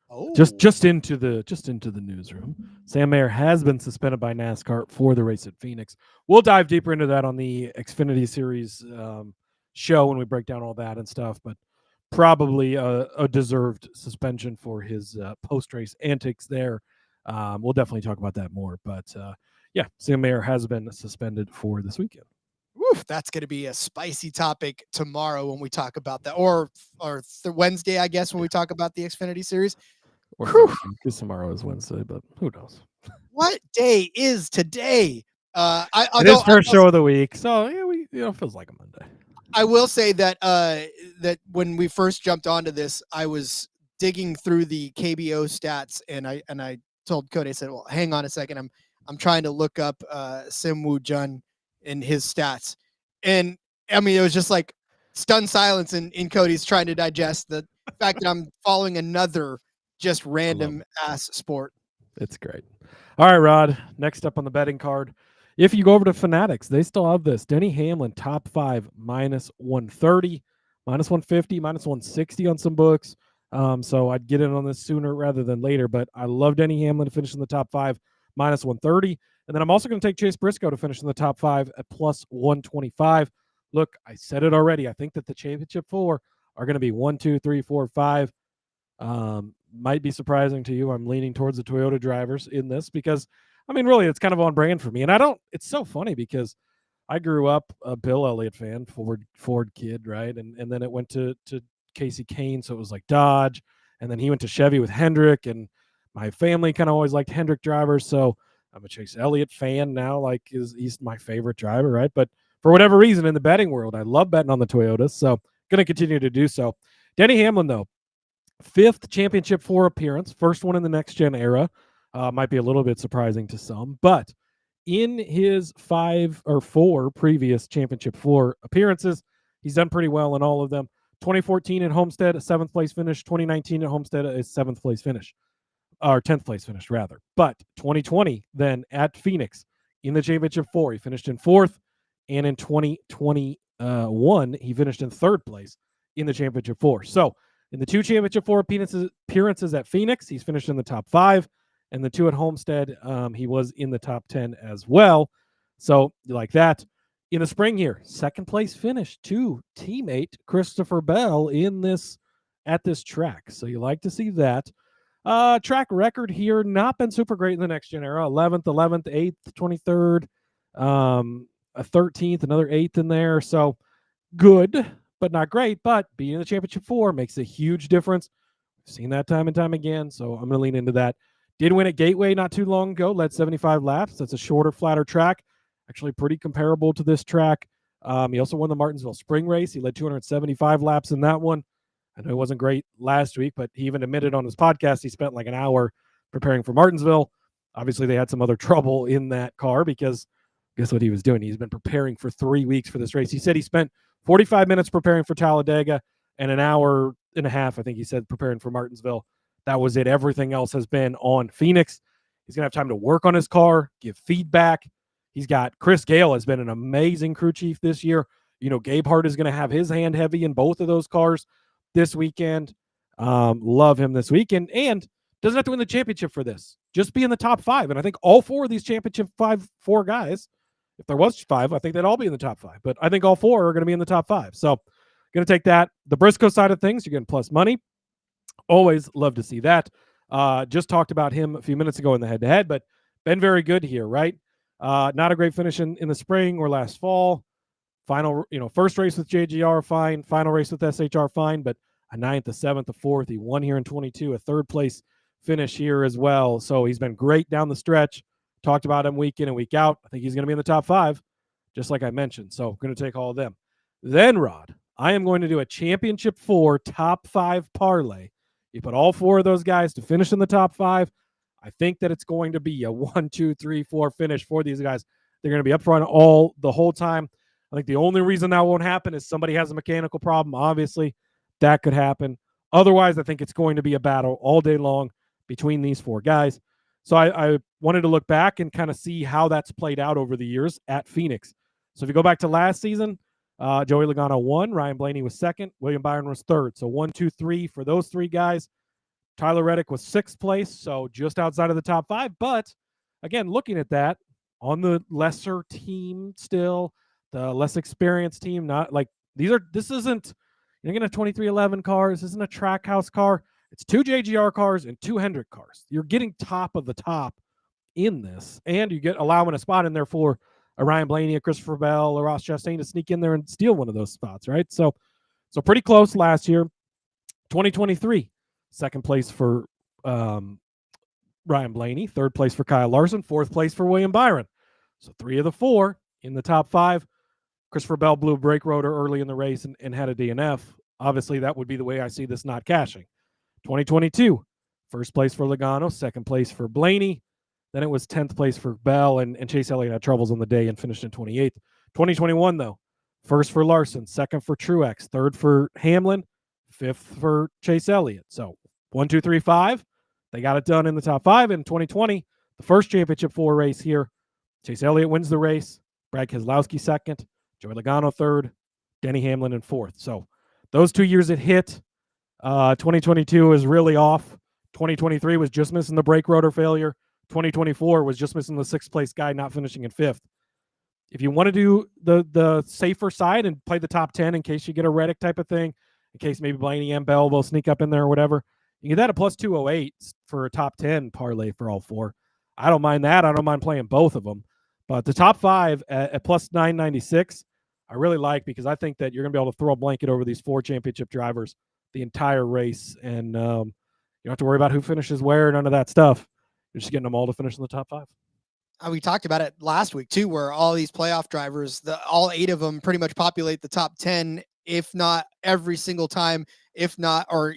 Oh. Just into the newsroom. Sam Mayer has been suspended by NASCAR for the race at Phoenix. We'll dive deeper into that on the Xfinity Series show when we break down all that and stuff. But probably a deserved suspension for his post-race antics there. We'll definitely talk about that more. But yeah, Sam Mayer has been suspended for this weekend. Woof, that's going to be a spicy topic tomorrow when we talk about that, or Wednesday, I guess, when we talk about the Xfinity Series. Because tomorrow is Wednesday, but who knows? What day is today? It is first show of the week, so yeah, it feels like a Monday. I will say that that when we first jumped onto this, I was digging through the KBO stats, and I told Cody, I said, "Well, hang on a second, I'm trying to look up Sim Woo-jun in his stats." And I mean, it was just like stunned silence in Cody's trying to digest the fact that I'm following another just random ass sport. It's great. All right, Rod, next up on the betting card. If you go over to Fanatics, they still have this. Denny Hamlin, top 5, -130, -150, -160 on some books. So I'd get in on this sooner rather than later. But I love Denny Hamlin to finish in the top 5, minus 130. And then I'm also going to take Chase Briscoe to finish in the top 5 at plus 125. Look, I said it already. I think that the championship 4 are going to be 1, 2, 3, 4, 5. Might be surprising to you. I'm leaning towards the Toyota drivers in this because, I mean, really, it's kind of on brand for me. And it's so funny because I grew up a Bill Elliott fan, Ford kid, right? And then it went to Casey Kane, so it was like Dodge. And then he went to Chevy with Hendrick, and my family kind of always liked Hendrick drivers. So I'm a Chase Elliott fan now. Like, he's my favorite driver, right? But for whatever reason in the betting world, I love betting on the Toyotas. So going to continue to do so. Denny Hamlin, though, 5th championship 4 appearance, first one in the next gen era. Might be a little bit surprising to some, but in his 5 or 4 previous championship 4 appearances, he's done pretty well in all of them. 2014 at Homestead, a 7th place finish. 2019 at Homestead, a 7th place finish, or 10th place finish rather. But 2020 then at Phoenix in the championship 4, he finished in 4th, and in 2021 he finished in 3rd place in the championship 4. So in the 2 championship 4 appearances at Phoenix, he's finished in the top 5, and the 2 at Homestead, he was in the top 10 as well. So you like that. In the spring here, 2nd place finish to teammate Christopher Bell at this track. So you like to see that. Track record here, not been super great in the next gen era. 11th, 8th, 23rd, a 13th, another 8th in there. So good, but not great. But being in the championship 4 makes a huge difference. We've seen that time and time again. So I'm going to lean into that. Did win at Gateway not too long ago, led 75 laps. That's a shorter, flatter track. Actually pretty comparable to this track. He also won the Martinsville Spring Race. He led 275 laps in that one. I know it wasn't great last week, but he even admitted on his podcast he spent like an hour preparing for Martinsville. Obviously, they had some other trouble in that car because guess what he was doing? He's been preparing for 3 weeks for this race. He said he spent 45 minutes preparing for Talladega and an hour and a half, I think he said, preparing for Martinsville. That was it. Everything else has been on Phoenix. He's going to have time to work on his car, give feedback. He's got Chris Gale has been an amazing crew chief this year. You know, Gabe Hart is going to have his hand heavy in both of those cars this weekend. Love him this weekend. And doesn't have to win the championship for this. Just be in the top 5. And I think all 4 of these championship 4 guys, if there was 5, I think they'd all be in the top 5. But I think all 4 are going to be in the top 5. So going to take that. The Briscoe side of things, you're getting plus money. Always love to see that. Just talked about him a few minutes ago in the head-to-head, but been very good here, right? Not a great finish in the spring or last fall. Final, first race with JGR, fine. Final race with SHR, fine. But a 9th, a 7th, a 4th. He won here in 22, a 3rd place finish here as well. So he's been great down the stretch. Talked about him week in and week out. I think he's going to be in the top 5, just like I mentioned. So I'm going to take all of them. Then, Rod, I am going to do a championship 4 top 5 parlay. You put all 4 of those guys to finish in the top 5. I think that it's going to be a 1, 2, 3, 4 finish for these guys. They're going to be up front the whole time. I think the only reason that won't happen is somebody has a mechanical problem. Obviously, that could happen. Otherwise, I think it's going to be a battle all day long between these 4 guys. So I wanted to look back and kind of see how that's played out over the years at Phoenix. So if you go back to last season, Joey Logano won. Ryan Blaney was 2nd. William Byron was 3rd. So 1, 2, 3 for those 3 guys. Tyler Reddick was 6th place, so just outside of the top 5. But again, looking at that, on the lesser team still, the less experienced team, not like this isn't, you're going to 2311 cars. This isn't a Trackhouse car. It's 2 JGR cars and 2 Hendrick cars. You're getting top of the top in this, and you get allowing a spot in there for a Ryan Blaney, a Christopher Bell, a Ross Chastain to sneak in there and steal one of those spots, right? So pretty close last year. 2023, 2nd place for Ryan Blaney, 3rd place for Kyle Larson, 4th place for William Byron. So 3 of the 4 in the top 5. Christopher Bell blew a brake rotor early in the race and had a DNF. Obviously, that would be the way I see this not cashing. 2022, 1st place for Logano, 2nd place for Blaney. Then it was 10th place for Bell, and Chase Elliott had troubles on the day and finished in 28th. 2021, though, 1st for Larson, 2nd for Truex, 3rd for Hamlin, 5th for Chase Elliott. So 1, 2, 3, 5. They got it done in the top 5. In 2020, the first championship 4 race here, Chase Elliott wins the race. Brad Keselowski 2nd. Joey Logano 3rd. Denny Hamlin in 4th. So those 2 years it hit. 2022 is really off. 2023 was just missing the brake rotor failure. 2024 was just missing the 6th place guy not finishing in 5th. If you want to do the safer side and play the top 10 in case you get a Reddick type of thing, in case maybe Blaney and Bell will sneak up in there or whatever, you get that at plus 208 for a top 10 parlay for all 4. I don't mind that. I don't mind playing both of them. But the top 5 at plus 996, I really like, because I think that you're going to be able to throw a blanket over these 4 championship drivers the entire race. And you don't have to worry about who finishes where, none of that stuff. You're just getting them all to finish in the top 5. We talked about it last week too, where all these playoff drivers, all 8 of them pretty much populate the top 10, if not every single time, if not, or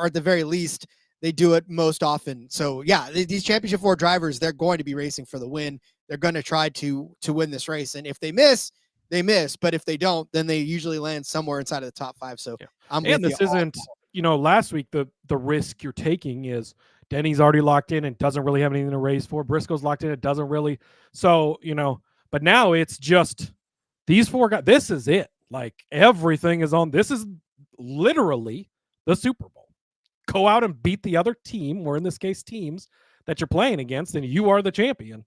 at the very least, they do it most often. So yeah, these championship 4 drivers, they're going to be racing for the win. They're going to try to win this race. And if they miss, they miss. But if they don't, then they usually land somewhere inside of the top 5. So yeah. And this isn't, last week, the risk you're taking is Denny's already locked in and doesn't really have anything to race for. Briscoe's locked in. It doesn't really. So, but now it's just these 4 guys. This is it. Like, everything is on. This is literally the Super Bowl. Go out and beat the other team, or in this case, teams that you're playing against, and you are the champion.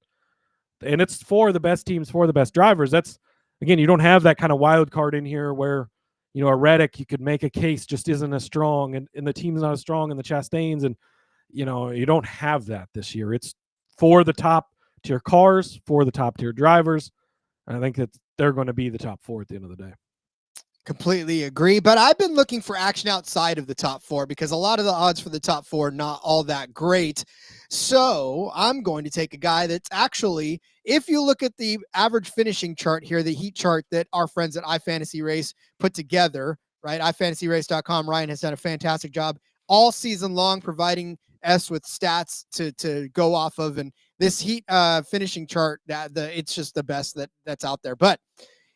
And it's for the best teams, for the best drivers. That's, again, you don't have that kind of wild card in here where, a Reddick, you could make a case, just isn't as strong, and the team's not as strong, and the Chastains, and, you don't have that this year. It's for the top tier cars, for the top tier drivers. And I think that they're going to be the top 4 at the end of the day. Completely agree. But I've been looking for action outside of the top 4, because a lot of the odds for the top 4 are not all that great. So I'm going to take a guy that's actually, if you look at the average finishing chart here, the heat chart that our friends at iFantasy Race put together, right? iFantasyRace.com. Ryan has done a fantastic job all season long providing us with stats to go off of. And this heat finishing chart, it's just the best that's out there. But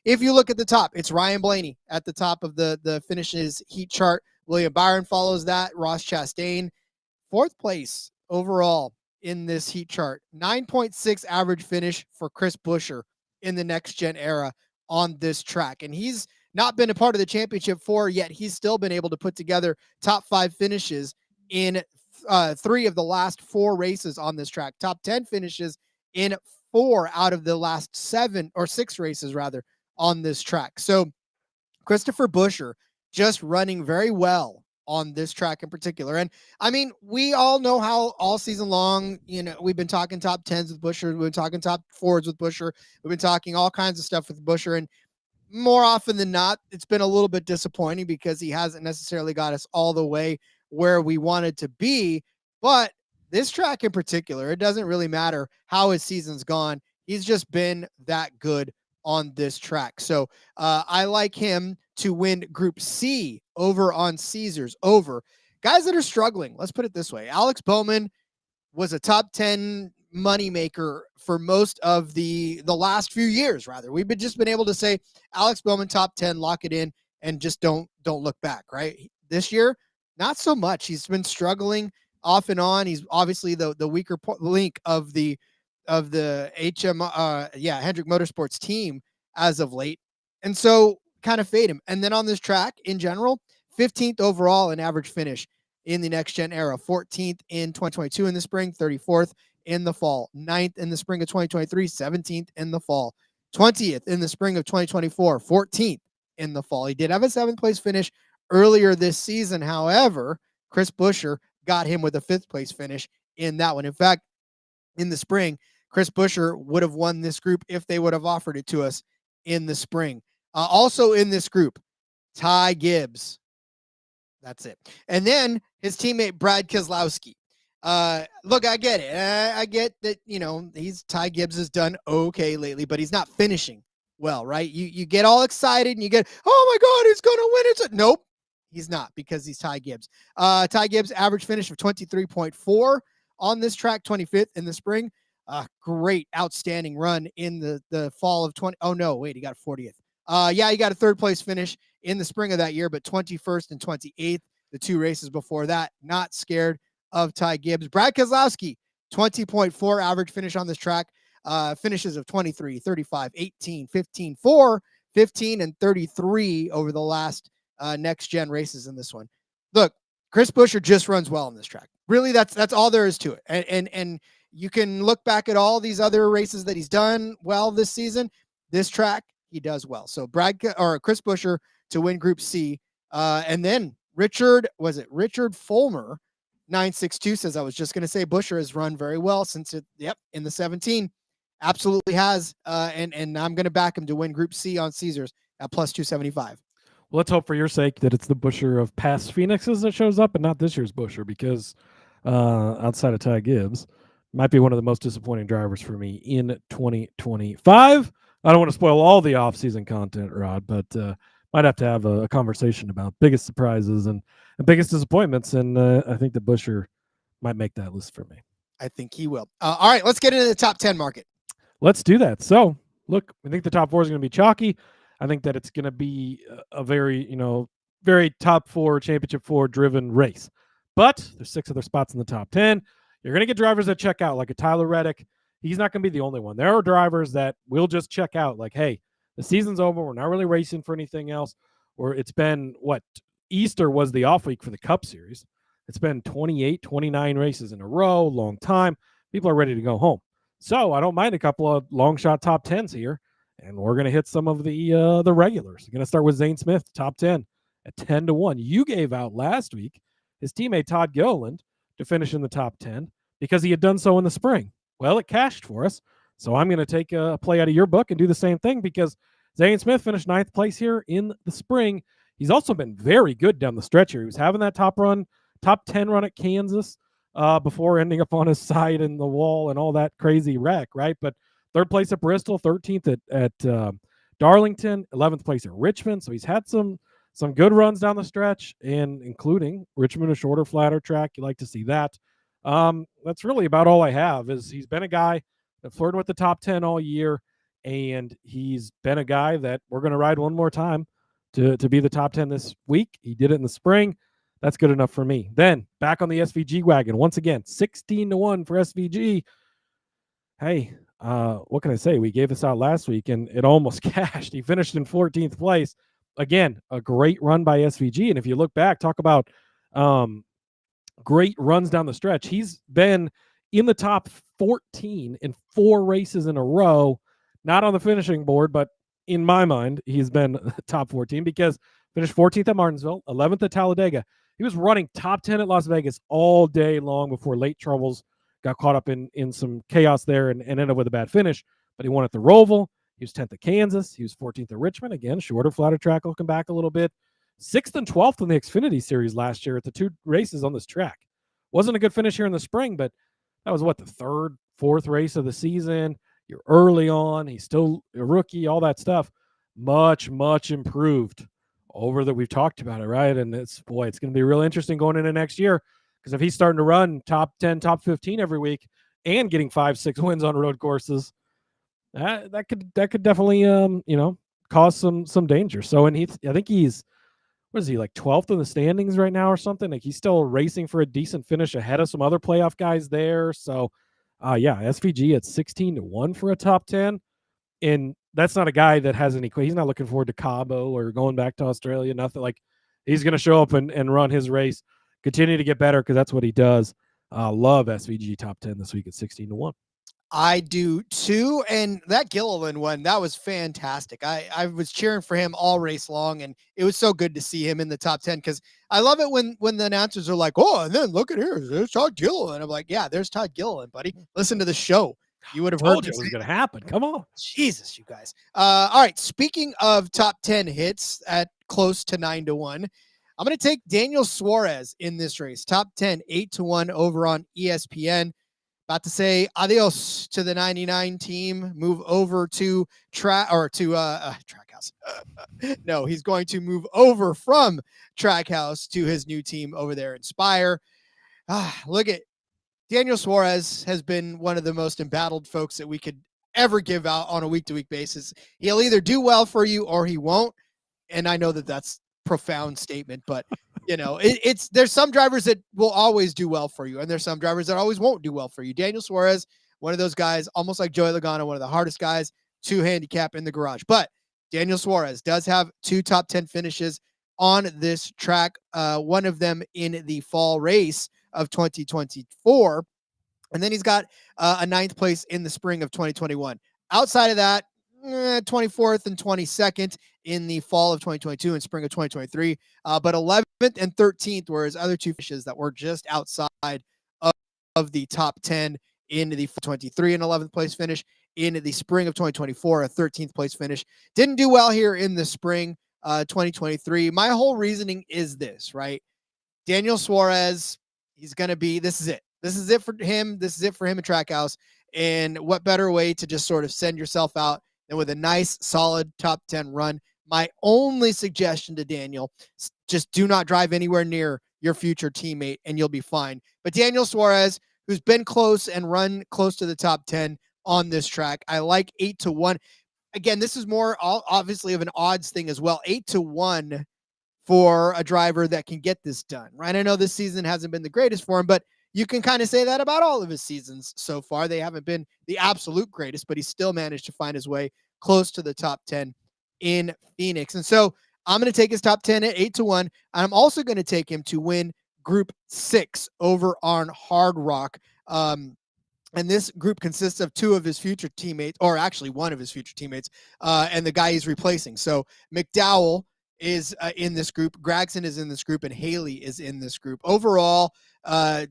if you look at the top, it's Ryan Blaney at the top of the finishes heat chart. William Byron follows that. Ross Chastain, 4th place overall in this heat chart. 9.6 average finish for Chris Buescher in the next gen era on this track. And he's not been a part of the championship 4 yet. He's still been able to put together top 5 finishes in 3 of the last 4 races on this track. Top 10 finishes in 4 out of the last 7 or 6 races rather on this track. So Christopher Buescher just running very well on this track in particular. And I mean, we all know how all season long, we've been talking top 10s with Buescher. We've been talking top 4s with Buescher. We've been talking all kinds of stuff with Buescher. And more often than not, it's been a little bit disappointing because he hasn't necessarily got us all the way where we wanted to be. But this track in particular, it doesn't really matter how his season's gone. He's just been that good on this track. So I like him to win Group C over on Caesars over guys that are struggling. Let's put it this way. Alex Bowman was a top 10 moneymaker for most of the last few years, rather. We've just been able to say Alex Bowman top 10, lock it in, and just don't look back, right? This year, not so much. He's been struggling off and on. He's obviously the weaker link of the Hendrick Motorsports team as of late. And so kind of fade him. And then on this track in general, 15th overall in average finish in the next gen era, 14th in 2022 in the spring, 34th in the fall, 9th in the spring of 2023, 17th in the fall, 20th in the spring of 2024, 14th in the fall. He did have a 7th place finish earlier this season. However, Chris Buescher got him with a 5th place finish in that one. In fact, in the spring, Chris Buescher would have won this group if they would have offered it to us in the spring. Also in this group, Ty Gibbs. That's it. And then his teammate, Brad Keselowski. Look, I get it. I get that, Ty Gibbs has done okay lately, but he's not finishing well, right? You get all excited and you get, oh my God, he's going to win. Nope, he's not, because he's Ty Gibbs. Ty Gibbs average finish of 23.4 on this track, 25th in the spring. Great, outstanding run in the fall of 20. Oh no, wait, he got 40th. He got a 3rd place finish in the spring of that year, but 21st and 28th, the 2 races before that. Not scared of Ty Gibbs. Brad Keselowski, 20.4 average finish on this track. Finishes of 23, 35, 18, 15, 4, 15, and 33 over the last next gen races in this one. look, Chris Buescher just runs well on this track. Really, that's all there is to it. And you can look back at all these other races that he's done well this season. This track, he does well. So Chris Buescher to win Group C. And then Richard Fulmer, 962 says, I was just going to say Buescher has run very well since in the 17. Absolutely has. And I'm going to back him to win Group C on Caesars at plus 275. Well, let's hope for your sake that it's the Buescher of past Phoenixes that shows up and not this year's Buescher, because outside of Ty Gibbs, might be one of the most disappointing drivers for me in 2025. I don't want to spoil all the off-season content, Rod, but might have to have a conversation about biggest surprises and biggest disappointments, and I think the Buescher might make that list for me. I think he will. All right, let's get into the top 10 market. Let's do that. So, look, I think the top 4 is going to be chalky. I think that it's going to be a very, very top 4, championship 4 driven race. But there's 6 other spots in the top 10. You're going to get drivers that check out, like a Tyler Reddick. He's not going to be the only one. There are drivers that will just check out, like, hey, the season's over. We're not really racing for anything else. Or it's been, Easter was the off week for the Cup Series. It's been 28, 29 races in a row, long time. People are ready to go home. So I don't mind a couple of long shot top 10s here. And we're going to hit some of the regulars. We're going to start with Zane Smith, top 10 at 10-1. You gave out last week his teammate Todd Gilliland to finish in the top 10 because he had done so in the spring. Well, it cashed for us. So I'm going to take a play out of your book and do the same thing, because Zane Smith finished 9th place here in the spring. He's also been very good down the stretch here. He was having that top 10 run at Kansas before ending up on his side in the wall and all that crazy wreck, right? But 3rd place at Bristol, 13th at Darlington, 11th place at Richmond. So he's had some good runs down the stretch, and including Richmond, a shorter, flatter track. You like to see that. That's really about all I have. Is he's been a guy that flirted with the top 10 all year, and he's been a guy that we're going to ride one more time to be the top 10 this week. He did it in the spring. That's good enough for me. Then back on the SVG wagon once again, 16-1 for SVG. Hey, what can I say? We gave this out last week and it almost cashed. He finished in 14th place. Again, a great run by SVG. And if you look back, talk about great runs down the stretch. He's been in the top 14 in 4 races in a row, not on the finishing board, but in my mind, he's been top 14 because finished 14th at Martinsville, 11th at Talladega. He was running top 10 at Las Vegas all day long before late troubles got caught up in some chaos there and ended up with a bad finish. But he won at the Roval. He was 10th at Kansas. He was 14th at Richmond. Again, shorter, flatter track, looking back a little bit. 6th and 12th in the Xfinity Series last year at the 2 races on this track. Wasn't a good finish here in the spring, but that was the 3rd, 4th race of the season. You're early on. He's still a rookie, all that stuff. Much, much improved over that. We've talked about it, right? And it's going to be real interesting going into next year, because if he's starting to run top 10, top 15 every week and getting 5-6 wins on road courses, that could definitely cause some danger. So, and I think he's, what is he, like 12th in the standings right now or something? Like he's still racing for a decent finish ahead of some other playoff guys there. So SVG at 16-1 for a top 10. And that's not a guy that has any, he's not looking forward to Cabo or going back to Australia, nothing. Like he's going to show up and run his race, continue to get better, because that's what he does. Love SVG top 10 this week at 16-1. I do too. And that Gilliland one, that was fantastic. I was cheering for him all race long, and it was so good to see him in the top 10, because I love it when the announcers are like, oh, and then look at here, there's Todd Gilliland. I'm like, yeah, there's Todd Gilliland, buddy. Listen to the show. You would have heard it was going to happen. Come on. Jesus, you guys. All right. Speaking of top 10 hits at close to 9-1, I'm going to take Daniel Suarez in this race. Top 10, 8-1 over on ESPN. About to say adios to the 99 team. Move over to Trackhouse. No, he's going to move over from Trackhouse to his new team over there, Inspire. Look at Daniel Suarez has been one of the most embattled folks that we could ever give out on a week-to-week basis. He'll either do well for you or he won't. And I know that that's profound statement, but there's some drivers that will always do well for you, and there's some drivers that always won't do well for you. Daniel Suarez, one of those guys, almost like Joey Logano, one of the hardest guys to handicap in the garage. But Daniel Suarez does have 2 top 10 finishes on this track, one of them in the fall race of 2024. And then he's got a 9th place in the spring of 2021. Outside of that, 24th and 22nd in the fall of 2022 and spring of 2023. But 11th and 13th were his other two finishes that were just outside of the top 10 in the 23 and 11th place finish. In the spring of 2024, a 13th place finish. Didn't do well here in the spring 2023. My whole reasoning is this, right? Daniel Suarez, he's going to be, this is it. This is it for him. This is it for him at Trackhouse. And what better way to just sort of send yourself out than with a nice, solid top 10 run. My only suggestion to Daniel, just do not drive anywhere near your future teammate and you'll be fine. But Daniel Suarez, who's been close and run close to the top 10 on this track, I like 8-1. Again, this is more obviously of an odds thing as well. 8-1 for a driver that can get this done, right? I know this season hasn't been the greatest for him, but you can kind of say that about all of his seasons so far. They haven't been the absolute greatest, but he still managed to find his way close to the top 10 in Phoenix. And so I'm going to take his top 10 at 8-1. And I'm also going to take him to win Group 6 over on Hard Rock. And this group consists of two of his future teammates, or actually one of his future teammates, and the guy he's replacing. So McDowell is in this group, Gragson is in this group, and Haley is in this group. Overall,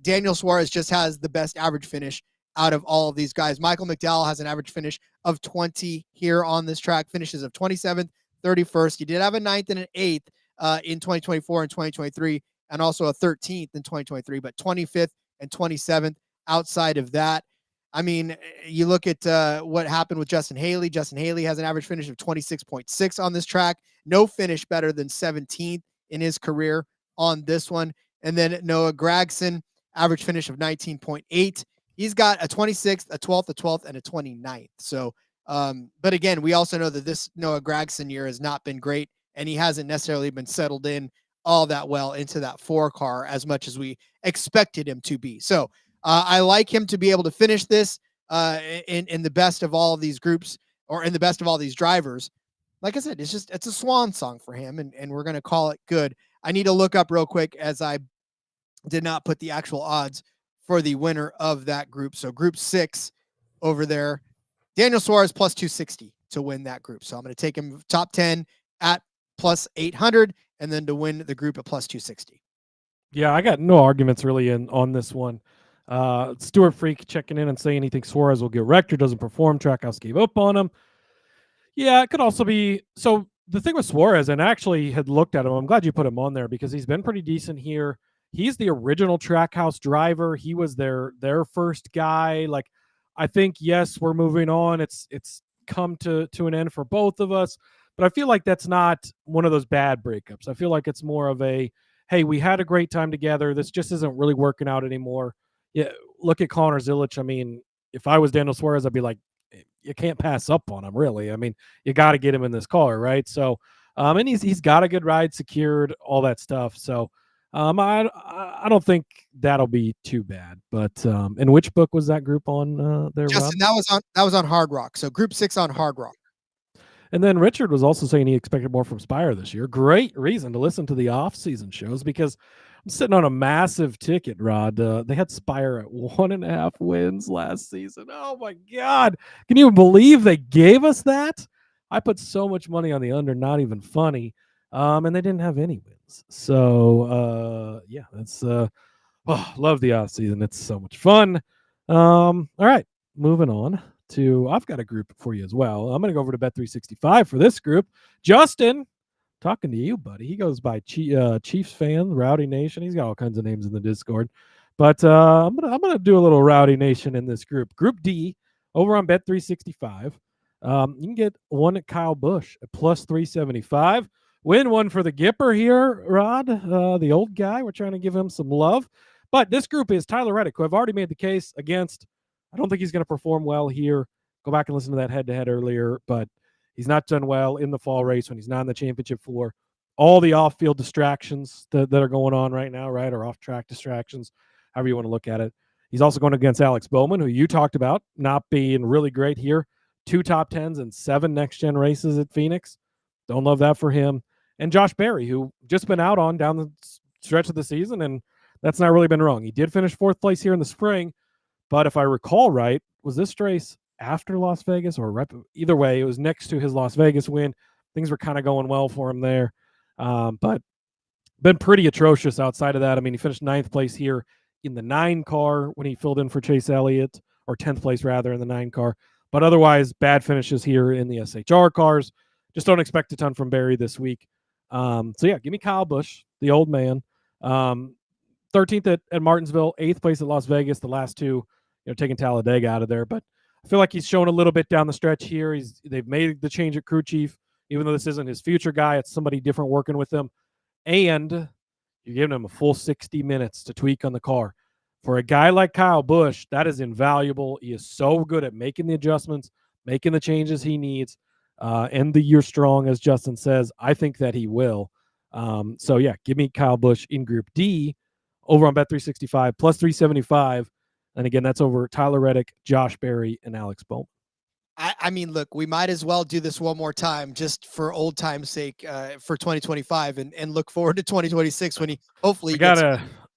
Daniel Suarez just has the best average finish out of all of these guys. Michael McDowell has an average finish of 20 here on this track, finishes of 27th, 31st. He did have a 9th and an 8th in 2024 and 2023, and also a 13th in 2023, but 25th and 27th outside of that. I mean, you look at what happened with Justin Haley. Justin Haley has an average finish of 26.6 on this track. No finish better than 17th in his career on this one. And then Noah Gragson, average finish of 19.8. He's got a 26th, a 12th, a 12th, and a 29th. So, but again, we also know that this Noah Gragson year has not been great, and he hasn't necessarily been settled in all that well into that 4 car as much as we expected him to be. So, I like him to be able to finish this in the best of all of these groups, or in the best of all these drivers. Like I said, it's a swan song for him, and we're going to call it good. I need to look up real quick, as I did not put the actual odds for the winner of that group. So Group 6 over there, Daniel Suarez plus 260 to win that group. So I'm going to take him top 10 at plus 800, and then to win the group at plus 260. Yeah, I got no arguments really on this one. Stuart Freak checking in and saying he thinks Suarez will get wrecked or doesn't perform. Trackhouse gave up on him. Yeah, it could also be. So the thing with Suarez, and I actually had looked at him, I'm glad you put him on there because he's been pretty decent here. He's the original Trackhouse driver. He was their first guy. Like, I think, yes, we're moving on. It's come to an end for both of us, but I feel like that's not one of those bad breakups. I feel like it's more of a, hey, we had a great time together. This just isn't really working out anymore. Yeah, look at Connor Zilic. I mean, if I was Daniel Suarez, I'd be like, you can't pass up on him, really. I mean, you got to get him in this car, right? So, and he's got a good ride secured, all that stuff. So, I don't think that'll be too bad. But in which book was that group on there, Justin, Rob? that was on Hard Rock. So Group 6 on Hard Rock. And then Richard was also saying he expected more from Spire this year. Great reason to listen to the off-season shows because I'm sitting on a massive ticket, Rod. They had Spire at 1.5 wins last season. Oh, my God. Can you believe they gave us that? I put so much money on the under, not even funny. And they didn't have any wins. So, yeah, that's love the off-season. It's so much fun. All right, moving on. I've got a group for you as well. I'm going to go over to Bet365 for this group. Justin, talking to you, buddy. He goes by Chiefs fan, Rowdy Nation. He's got all kinds of names in the Discord. But I'm gonna do a little Rowdy Nation in this group. Group D over on Bet365. You can get one at Kyle Busch at plus 375. Win one for the Gipper here, Rod, the old guy. We're trying to give him some love. But this group is Tyler Reddick, who I've already made the case against. I don't think he's going to perform well here. Go back and listen to that head-to-head earlier, but he's not done well in the fall race when he's not in the championship floor. All the off-field distractions that are going on right now, right, or off-track distractions, however you want to look at it. He's also going against Alex Bowman, who you talked about not being really great here. 2 top 10s and 7 next-gen races at Phoenix. Don't love that for him. and Josh Berry, who just been out on down the stretch of the season, and that's not really been wrong. He did finish 4th place here in the spring, but if I recall right, was this race after Las Vegas or right? Either way, it was next to his Las Vegas win. Things were kind of going well for him there, but been pretty atrocious outside of that. I mean, he finished 9th place here in the 9 car when he filled in for Chase Elliott, or 10th place rather in the 9 car. But otherwise, bad finishes here in the SHR cars. Just don't expect a ton from Barry this week. So yeah, give me Kyle Busch, the old man. 13th at Martinsville, 8th place at Las Vegas. The last 2, taking Talladega out of there. But I feel like he's shown a little bit down the stretch here. They've made the change at crew chief, even though this isn't his future guy. It's somebody different working with him. And you're giving him a full 60 minutes to tweak on the car. For a guy like Kyle Busch, that is invaluable. He is so good at making the adjustments, making the changes he needs, end the year strong, as Justin says. I think that he will. So, yeah, give me Kyle Busch in Group D over on Bet365, plus 375. And, again, that's over Tyler Reddick, Josh Berry, and Alex Bowman. I mean, look, we might as well do this one more time just for old time's sake for 2025 and look forward to 2026 when he hopefully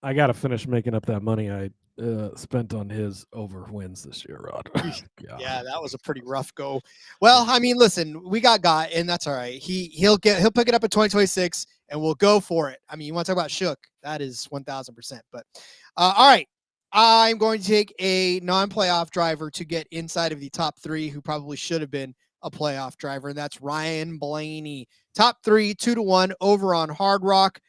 I gotta finish making up that money I spent on his over wins this year, Rod. Yeah, that was a pretty rough go. Well, I mean, listen, we got and that's all right. He'll pick it up in 2026 and we'll go for it. I mean, you want to talk about shook? That is 1,000%. But all right. I'm going to take a non-playoff driver to get inside of the top 3 who probably should have been a playoff driver, and that's Ryan Blaney. Top 3, 2-1 over on Hard Rock.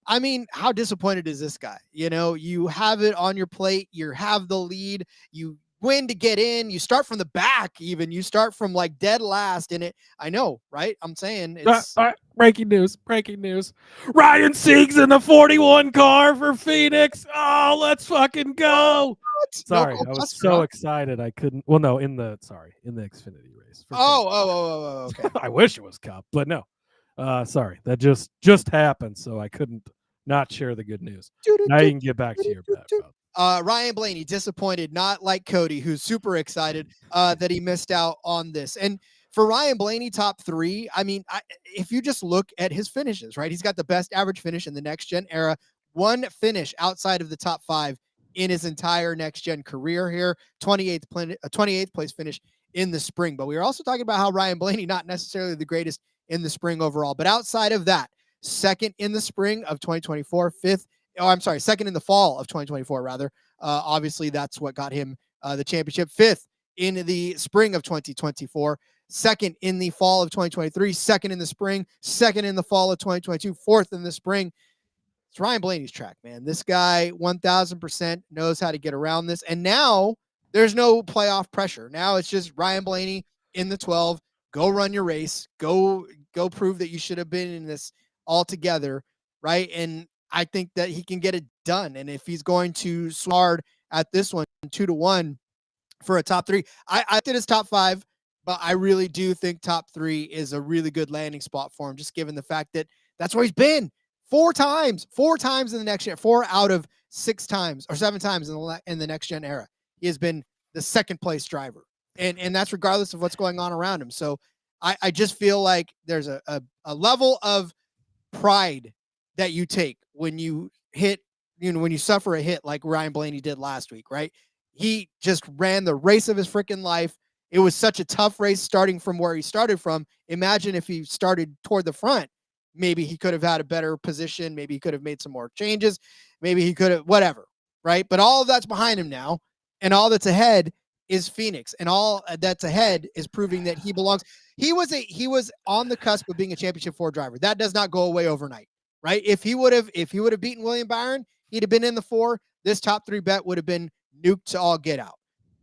I mean, how disappointed is this guy? You have it on your plate. You have the lead. You win to get in. You start from the back even. You start from like dead last in it. I know, right? I'm saying it's... Breaking news. Ryan Sieg's in the 41 car for Phoenix. Oh, let's fucking go. What? Sorry, I was so excited I couldn't. Well, no, in the Xfinity race. Okay. I wish it was Cup, but no. Sorry, that just happened, so I couldn't not share the good news. Now you can get back to your bet. Ryan Blaney, disappointed, not like Cody, who's super excited that he missed out on this. And for Ryan Blaney, top 3, I mean, if you just look at his finishes, right? He's got the best average finish in the next-gen era. 1 finish outside of the top 5 in his entire next-gen career here. 28th place finish in the spring. But we were also talking about how Ryan Blaney, not necessarily the greatest in the spring overall. But outside of that, 2nd in the spring of 2024, 2nd in the fall of 2024, rather. Obviously, that's what got him the championship. 5th in the spring of 2024. 2nd in the fall of 2023, 2nd in the spring, 2nd in the fall of 2022, 4th in the spring. It's Ryan Blaney's track, man. This guy 1,000% knows how to get around this. And now there's no playoff pressure. Now it's just Ryan Blaney in the 12. Go run your race. Go prove that you should have been in this all together, right? And I think that he can get it done. And if he's going to hard at this one, 2-1 for a top 3, I did his top 5. But I really do think top 3 is a really good landing spot for him, just given the fact that that's where he's been 4 times in the next year, 4 out of 6 times or 7 times in the next gen era. He has been the 2nd place driver, and that's regardless of what's going on around him. So I just feel like there's a level of pride that you take when you hit, when you suffer a hit like Ryan Blaney did last week, right? He just ran the race of his freaking life. It was such a tough race starting from where he started from. Imagine if he started toward the front. Maybe he could have had a better position. Maybe he could have made some more changes. Maybe he could have, whatever, right? But all of that's behind him now. And all that's ahead is Phoenix. And all that's ahead is proving that he belongs. He was on the cusp of being a championship 4 driver. That does not go away overnight, right? If he would have beaten William Byron, he'd have been in the 4. This top 3 bet would have been nuked to all get out.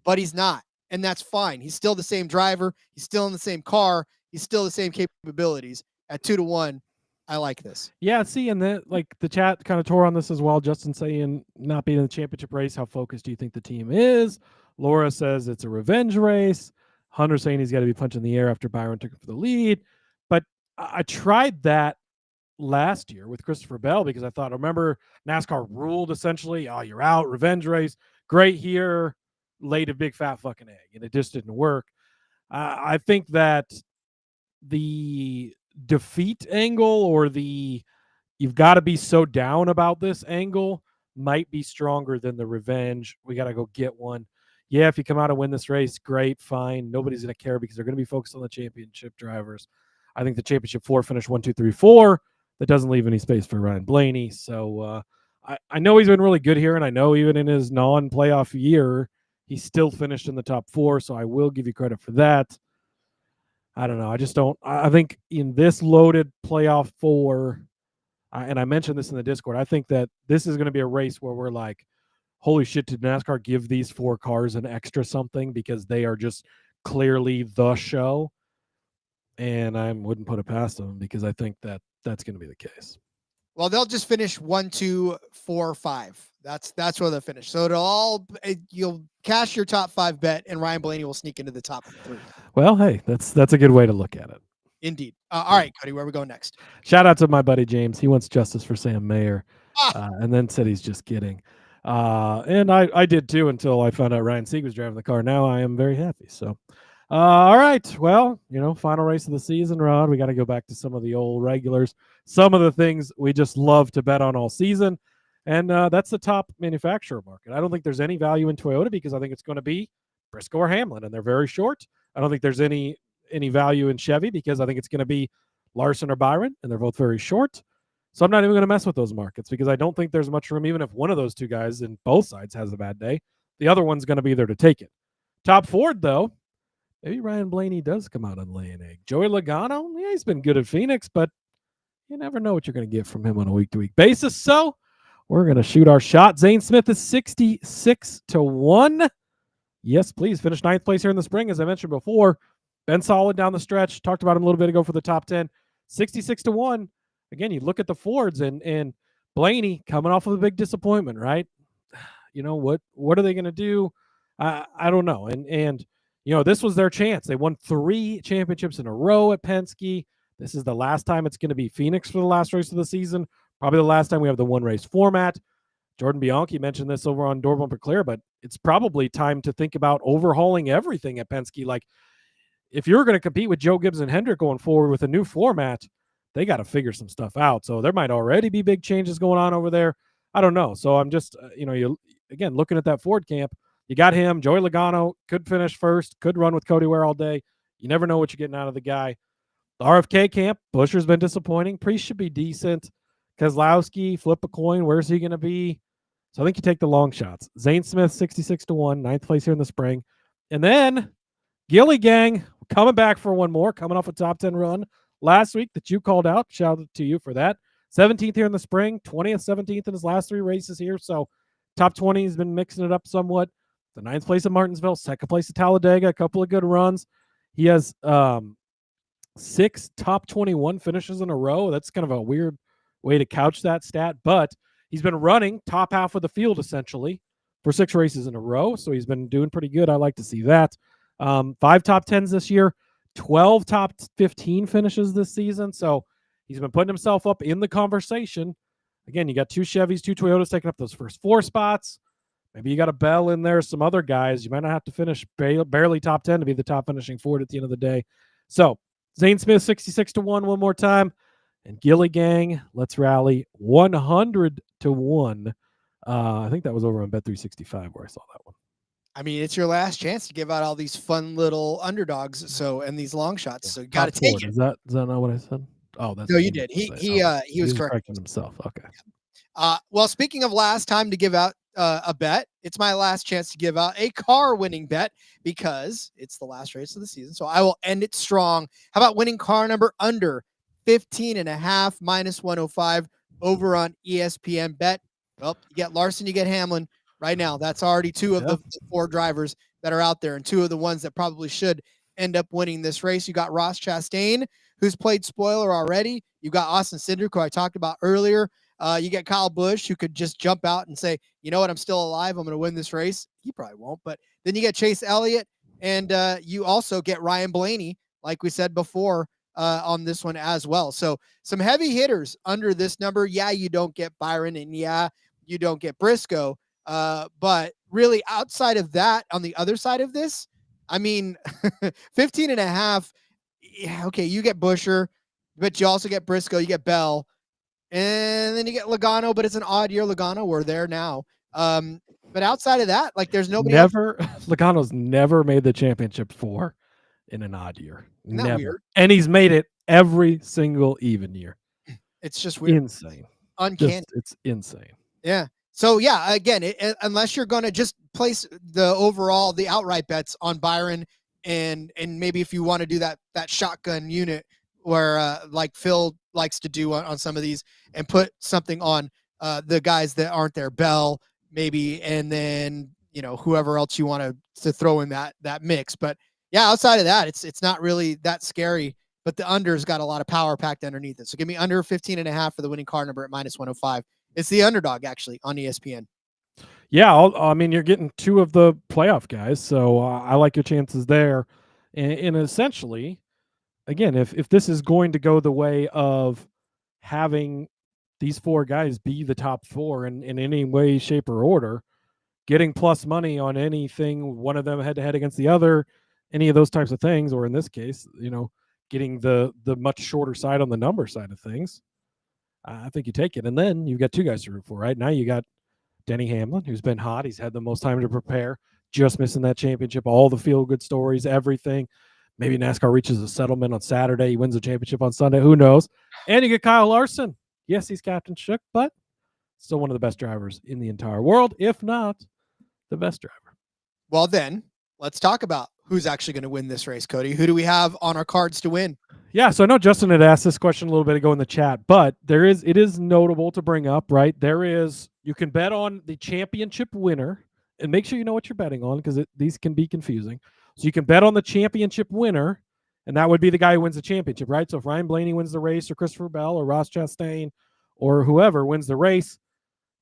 But he's not. And that's fine. He's still the same driver. He's still in the same car. He's still the same capabilities. At 2-1, I like this. Yeah, see, and the chat kind of tore on this as well. Justin saying not being in the championship race, how focused do you think the team is? Laura says it's a revenge race. Hunter saying he's got to be punching the air after Byron took it for the lead. But I tried that last year with Christopher Bell because I thought, remember, NASCAR ruled essentially, oh, you're out, revenge race. Great here. Laid a big fat fucking egg, and it just didn't work. I think that the defeat angle or the you've got to be so down about this angle might be stronger than the revenge. We got to go get one. Yeah, if you come out and win this race, great, fine. Nobody's going to care because they're going to be focused on the championship drivers. I think the championship 4 finished 1, 2, 3, 4. That doesn't leave any space for Ryan Blaney. So I know he's been really good here, and I know even in his non-playoff year, he still finished in the top 4, so I will give you credit for that. I don't know. I just don't. I think in this loaded playoff 4, and I mentioned this in the Discord, I think that this is going to be a race where we're like, holy shit, did NASCAR give these 4 cars an extra something because they are just clearly the show? And I wouldn't put it past them because I think that that's going to be the case. Well, they'll just finish 1, 2, 4, 5. That's where they'll finish. So you'll cash your top 5 bet, and Ryan Blaney will sneak into the top 3. Well, hey, that's a good way to look at it. Indeed. All right, Cody, where are we going next? Shout out to my buddy James. He wants justice for Sam Mayer, and then said he's just kidding. And I did too until I found out Ryan Sieg was driving the car. Now I am very happy. So, all right. Well, final race of the season, Rod. We got to go back to some of the old regulars. Some of the things we just love to bet on all season. And that's the top manufacturer market. I don't think there's any value in Toyota because I think it's going to be Briscoe or Hamlin, and they're very short. I don't think there's any value in Chevy because I think it's going to be Larson or Byron, and they're both very short. So I'm not even going to mess with those markets because I don't think there's much room, even if one of those two guys in both sides has a bad day. The other one's going to be there to take it. Top Ford, though, maybe Ryan Blaney does come out and lay an egg. Joey Logano, yeah, he's been good at Phoenix, but you never know what you're going to get from him on a week-to-week basis. So we're going to shoot our shot. Zane Smith is 66-1. Yes, please. Finish 9th place here in the spring, as I mentioned before. Been solid down the stretch. Talked about him a little bit ago for the top 10. 66-1. Again, you look at the Fords and Blaney coming off of a big disappointment, right? What are they going to do? I don't know. And this was their chance. They won 3 championships in a row at Penske. This is the last time it's going to be Phoenix for the last race of the season. Probably the last time we have the one-race format. Jordan Bianchi mentioned this over on Door Bumper Clear, but it's probably time to think about overhauling everything at Penske. Like, if you're going to compete with Joe Gibbs and Hendrick going forward with a new format, they got to figure some stuff out. So there might already be big changes going on over there. I don't know. So I'm just, again, looking at that Ford camp, you got him. Joey Logano could finish first, could run with Cody Ware all day. You never know what you're getting out of the guy. The RFK camp, Buescher's been disappointing. Priest should be decent. Keselowski, flip a coin. Where's he going to be? So I think you take the long shots. Zane Smith, 66-1, 9th place here in the spring. And then Gilly Gang coming back for one more, coming off a top 10 run last week that you called out. Shout out to you for that. 17th here in the spring, 20th, 17th in his last 3 races here. So top 20 has been mixing it up somewhat. The 9th place at Martinsville, 2nd place at Talladega, a couple of good runs. He has 6 top 21 finishes in a row. That's kind of a weird way to couch that stat, but he's been running top half of the field essentially for 6 races in a row. So he's been doing pretty good. I like to see that. 5 top 10s this year, 12 top 15 finishes this season. So he's been putting himself up in the conversation. Again, you got 2 Chevys, 2 Toyotas taking up those first 4 spots. Maybe you got a Bell in there, some other guys. You might not have to finish barely top 10 to be the top finishing Ford at the end of the day. So Zane Smith, 66-1 one more time. And Gilly Gang, let's rally 100-1. I think that was over on Bet365 where I saw that one. I mean, it's your last chance to give out all these fun little underdogs, and these long shots. So you got to take it. Is that not what I said? Oh, that's no, you did. He was correcting himself. Okay. Well, speaking of last time to give out a bet, it's my last chance to give out a car-winning bet because it's the last race of the season. So I will end it strong. How about winning car number under 15.5 minus 105 over on ESPN Bet? Well, you get Larson, you get Hamlin right now. That's already 2 of the 4 drivers that are out there and 2 of the ones that probably should end up winning this race. You got Ross Chastain, who's played spoiler already. You got Austin Cindric, who I talked about earlier. You get Kyle Busch, who could just jump out and say, you know what, I'm still alive. I'm going to win this race. He probably won't. But then you get Chase Elliott, and you also get Ryan Blaney, like we said before, on this one as well. So some heavy hitters under this number. Yeah, you don't get Byron, and yeah, you don't get Briscoe. But really outside of that, on the other side of this, I mean, 15.5. Yeah, okay, you get Buescher. but you also get Briscoe, you get Bell, and then you get Logano, but it's an odd year. Logano, we're there now. But outside of that, like there's nobody else. Logano's never made the championship 4 in an odd year. Isn't that Never. weird? And he's made it every single even year. It's just weird. Insane. Uncanny. It's insane. Yeah. So yeah, again, unless you're going to just place the outright bets on Byron, and maybe if you want to do that shotgun unit where like Phil likes to do on some of these, and put something on the guys that aren't there, Bell maybe, and then whoever else you want to throw in that mix. But yeah, outside of that, it's not really that scary. But the under's got a lot of power packed underneath it. So give me under 15.5 for the winning car number at -105. It's the underdog actually on ESPN. Yeah, I mean, you're getting 2 of the playoff guys, so I like your chances there. And essentially, again, if this is going to go the way of having these 4 guys be the top 4 in any way, shape, or order, getting plus money on anything, one of them head-to-head against the other, any of those types of things, or in this case, getting the much shorter side on the number side of things, I think you take it. And then you've got 2 guys to root for, right? Now you got Denny Hamlin, who's been hot. He's had the most time to prepare, just missing that championship, all the feel-good stories, everything. Maybe NASCAR reaches a settlement on Saturday. He wins the championship on Sunday. Who knows? And you get Kyle Larson. Yes, he's Captain Shook, but still one of the best drivers in the entire world, if not the best driver. Well, then let's talk about who's actually going to win this race, Cody. Who do we have on our cards to win? Yeah, so I know Justin had asked this question a little bit ago in the chat, but it is notable to bring up, right? You can bet on the championship winner, and make sure you know what you're betting on, because these can be confusing. So you can bet on the championship winner, and that would be the guy who wins the championship, right? So if Ryan Blaney wins the race, or Christopher Bell, or Ross Chastain, or whoever wins the race,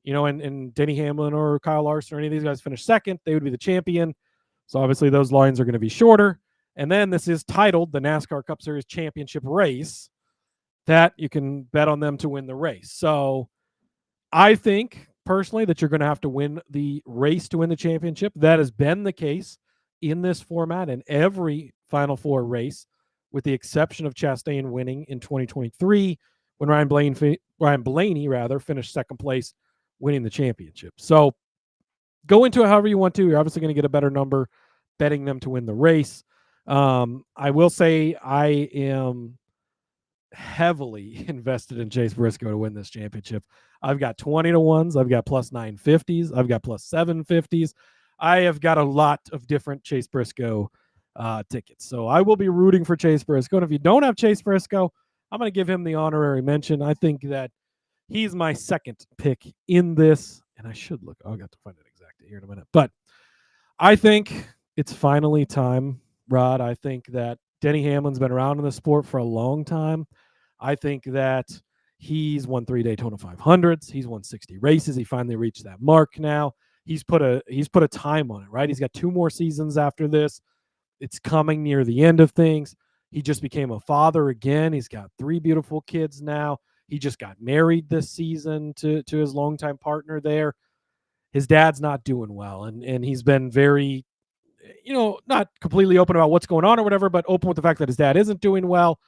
and Denny Hamlin or Kyle Larson or any of these guys finish second, they would be the champion. So obviously those lines are going to be shorter. And then this is titled the NASCAR Cup Series Championship Race, that you can bet on them to win the race. So I think personally that you're going to have to win the race to win the championship. That has been the case in this format in every Final Four race, with the exception of Chastain winning in 2023 when Ryan Blaney finished second place, winning the championship. So go into it however you want to. You're obviously going to get a better number betting them to win the race. I will say I am heavily invested in Chase Briscoe to win this championship. I've got 20 to 1s. I've got plus 950s. I've got plus 750s. I have got a lot of different Chase Briscoe tickets. So I will be rooting for Chase Briscoe. And if you don't have Chase Briscoe, I'm going to give him the honorary mention. I think that he's my second pick in this. And I should look. I'll get to find it exactly here in a minute. But I think it's finally time, Rod. I think that Denny Hamlin's been around in the sport for a long time. I think that he's won 3 Daytona 500s. He's won 60 races. He finally reached that mark now. He's put a time on it, right? He's got 2 more seasons after this. It's coming near the end of things. He just became a father again. He's got 3 beautiful kids now. He just got married this season to his longtime partner there. His dad's not doing well, and he's been very, not completely open about what's going on or whatever, but open with the fact that his dad isn't doing well.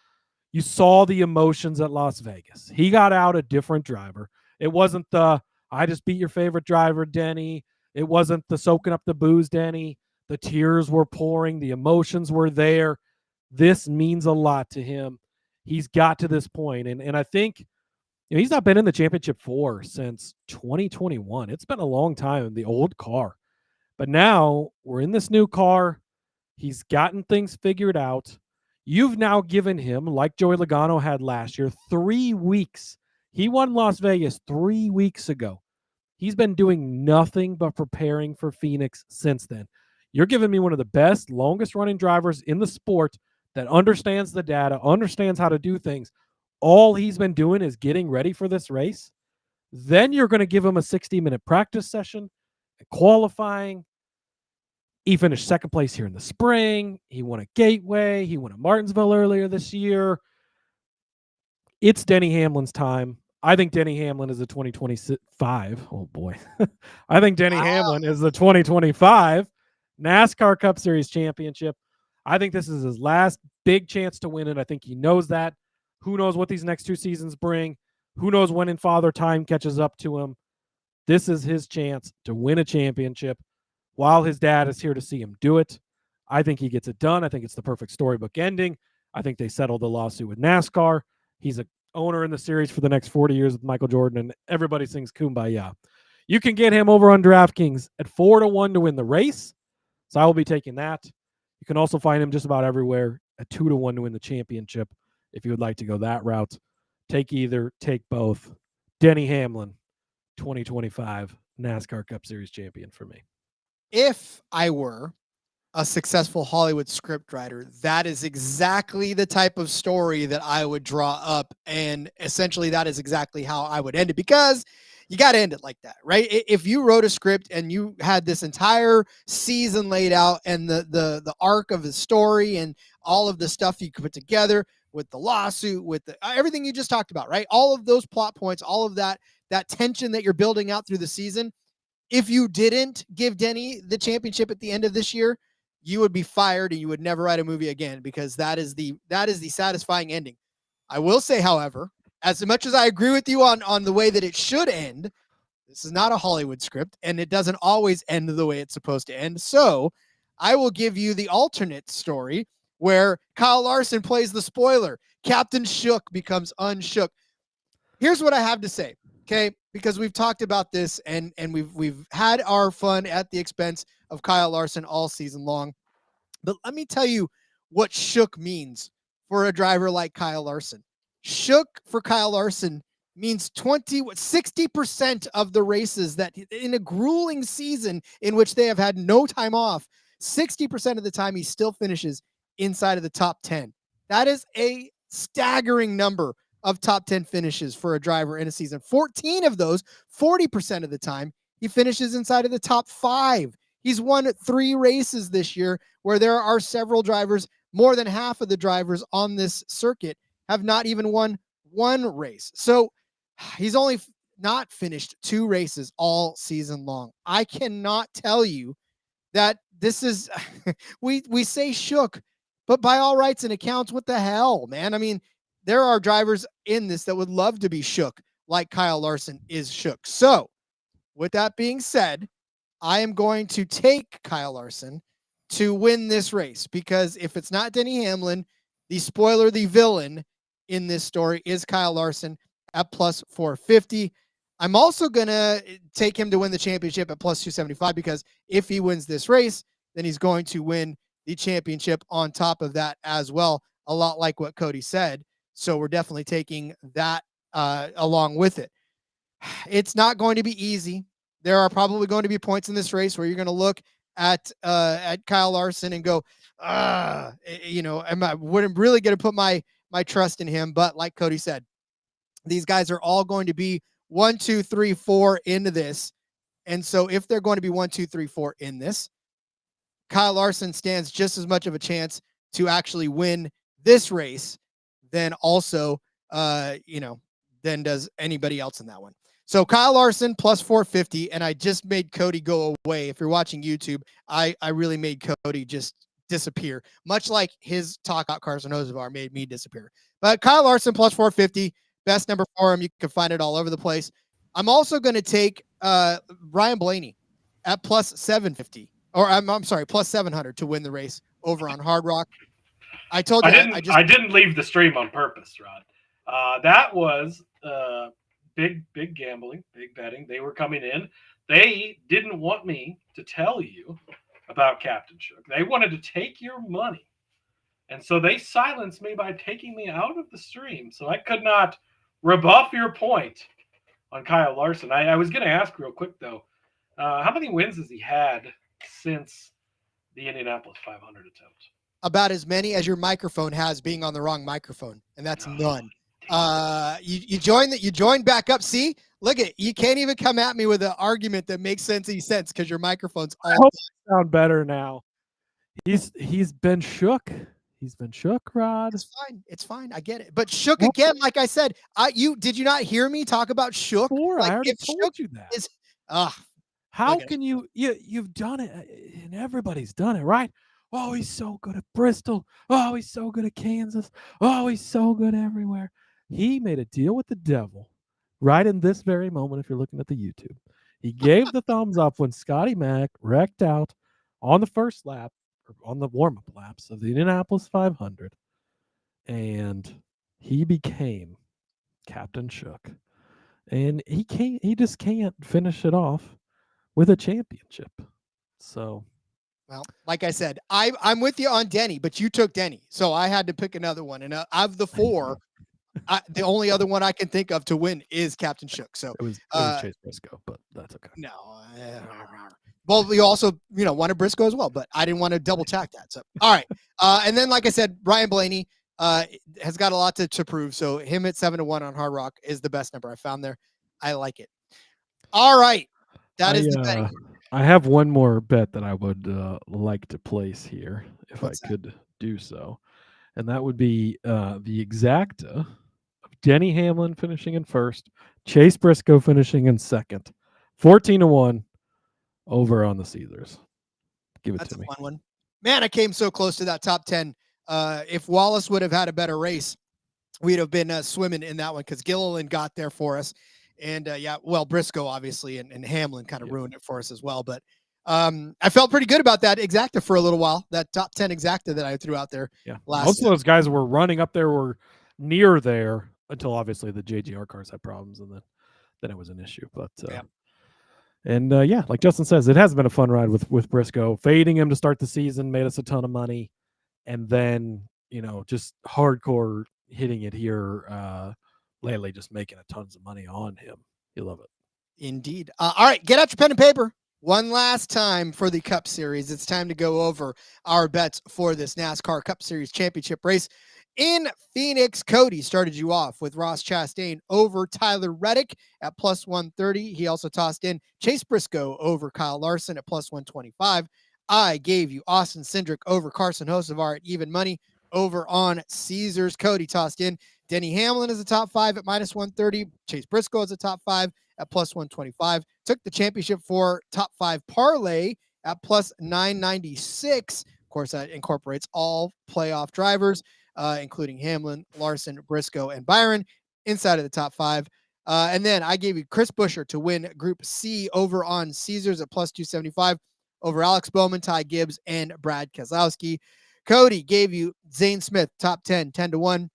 You saw the emotions at Las Vegas. He got out a different driver. It wasn't the, I just beat your favorite driver, Denny. It wasn't the soaking up the booze, Denny. The tears were pouring. The emotions were there. This means a lot to him. He's got to this point. And I think he's not been in the championship 4 since 2021. It's been a long time in the old car. But now we're in this new car. He's gotten things figured out. You've now given him, like Joey Logano had last year, 3 weeks. He won Las Vegas 3 weeks ago. He's been doing nothing but preparing for Phoenix since then. You're giving me one of the best, longest-running drivers in the sport that understands the data, understands how to do things. All he's been doing is getting ready for this race. Then you're going to give him a 60-minute practice session, qualifying. He finished second place here in the spring. He won a Gateway. He won a Martinsville earlier this year. It's Denny Hamlin's time. I think Denny Hamlin is the 2025. Oh, boy. I think Denny Hamlin is the 2025 NASCAR Cup Series championship. I think this is his last big chance to win it. I think he knows that. Who knows what these next 2 seasons bring? Who knows when in Father Time catches up to him? This is his chance to win a championship while his dad is here to see him do it. I think he gets it done. I think it's the perfect storybook ending. I think they settled the lawsuit with NASCAR. He's a owner in the series for the next 40 years with Michael Jordan, and everybody sings Kumbaya. You can get him over on DraftKings at 4-1 to win the race. So I will be taking that. You can also find him just about everywhere at 2-1 to win the championship if you would like to go that route. Take either, take both. Denny Hamlin, 2025 NASCAR Cup Series champion for me. If I were a successful Hollywood scriptwriter, that is exactly the type of story that I would draw up. And essentially that is exactly how I would end it, because you got to end it like that, right? If you wrote a script and you had this entire season laid out and the arc of the story and all of the stuff you could put together with the lawsuit, with everything you just talked about, right? All of those plot points, all of that tension that you're building out through the season. If you didn't give Denny the championship at the end of this year, you would be fired and you would never write a movie again, because that is the satisfying ending. I will say, however, as much as I agree with you on the way that it should end, this is not a Hollywood script and it doesn't always end the way it's supposed to end. So I will give you the alternate story where Kyle Larson plays the spoiler. Captain Shook becomes unshook. Here's what I have to say, okay? Because we've talked about this and we've had our fun at the expense of Kyle Larson all season long. But let me tell you what shook means for a driver like Kyle Larson. Shook for Kyle Larson means 60% of the races that in a grueling season in which they have had no time off, 60% of the time he still finishes inside of the top 10. That is a staggering number of top 10 finishes for a driver in a season. 14 of those, 40% of the time, he finishes inside of the top 5. He's won 3 races this year where there are several drivers, more than half of the drivers on this circuit have not even won 1 race. So he's only not finished 2 races all season long. I cannot tell you that this is, we say shook, but by all rights and accounts, what the hell, man? I mean, there are drivers in this that would love to be shook like Kyle Larson is shook. So with that being said, I am going to take Kyle Larson to win this race, because if it's not Denny Hamlin, the spoiler, the villain in this story is Kyle Larson at plus 450. I'm also going to take him to win the championship at plus 275, because if he wins this race, then he's going to win the championship on top of that as well, a lot like what Cody said. So we're definitely taking that along with it. It's not going to be easy. There are probably going to be points in this race where you're going to look at Kyle Larson and go, am I wouldn't really going to put my trust in him. But like Cody said, these guys are all going to be 1, 2, 3, 4 into this. And so if they're going to be 1, 2, 3, 4 in this, Kyle Larson stands just as much of a chance to actually win this race than also, than does anybody else in that one. So Kyle Larson plus 450, and I just made Cody go away. If you're watching YouTube, I really made Cody just disappear, much like his talk about Carson Hocevar made me disappear. But Kyle Larson plus 450, best number for him. You can find it all over the place. I'm also going to take Ryan Blaney at plus 750, or I'm sorry, plus 700 to win the race over on Hard Rock. I told you I didn't leave the stream on purpose, Rod. That was big gambling, big betting. They were coming in. They didn't want me to tell you about Captain Shook. They wanted to take your money. And so they silenced me by taking me out of the stream. So I could not rebuff your point on Kyle Larson. I was going to ask real quick, though, how many wins has he had since the Indianapolis 500 attempt? About as many as your microphone has, being on the wrong microphone, and that's none. You joined back up. See, look at, you can't even come at me with an argument that makes any sense because your microphone's all. I hope you sound better now. He's been shook. He's been shook, Rod. It's fine. I get it. But shook again, like I said, did you not hear me talk about shook? Sure, like, I already told you that. How can you've done it, and everybody's done it, right? Oh, he's so good at Bristol. Oh, he's so good at Kansas. Oh, he's so good everywhere. He made a deal with the devil right in this very moment. If you're looking at the YouTube, he gave the thumbs up when Scotty Mack wrecked out on the first lap, or on the warm-up laps of the Indianapolis 500, and he became Captain Shook. And he just can't finish it off with a championship. So, well, like I said, I'm with you on Denny, but you took Denny, so I had to pick another one. And of the four, the only other one I can think of to win is Captain Shook. So it was Chase Briscoe, but that's okay. No. Well, we also, wanted Briscoe as well, but I didn't want to double tack that. So, all right. And then, like I said, Ryan Blaney has got a lot to prove. So him at 7-1 on Hard Rock is the best number I found there. I like it. All right. That is the betting. I have one more bet that I would like to place here if What's I could do so. And that would be the exacta of Denny Hamlin finishing in first, Chase Briscoe finishing in second. 14-1 over on the Caesars. Give it That's to me. Fun one. Man, I came so close to that top 10. If Wallace would have had a better race, we'd have been swimming in that one because Gilliland got there for us. And Briscoe obviously and Hamlin kind of ruined it for us as well. But I felt pretty good about that exacta for a little while, that top 10 exacta that I threw out there. Yeah. Most of those guys were running up there, were near there until obviously the JGR cars had problems, and then it was an issue. But like Justin says, it has been a fun ride with Briscoe. Fading him to start the season made us a ton of money, and then just hardcore hitting it here lately, just making a tons of money on him. You love it. Indeed. All right, get out your pen and paper. One last time for the Cup Series. It's time to go over our bets for this NASCAR Cup Series championship race in Phoenix. Cody started you off with Ross Chastain over Tyler Reddick at plus 130. He also tossed in Chase Briscoe over Kyle Larson at plus 125. I gave you Austin Cindric over Carson Hocevar at even money over on Caesars. Cody tossed in Denny Hamlin as a top 5 at minus 130. Chase Briscoe as a top 5 at plus 125. Took the championship for top 5 parlay at plus 996. Of course, that incorporates all playoff drivers, including Hamlin, Larson, Briscoe, and Byron inside of the top 5. And then I gave you Chris Buescher to win Group C over on Caesars at plus 275 over Alex Bowman, Ty Gibbs, and Brad Keselowski. Cody gave you Zane Smith, top 10, 10-1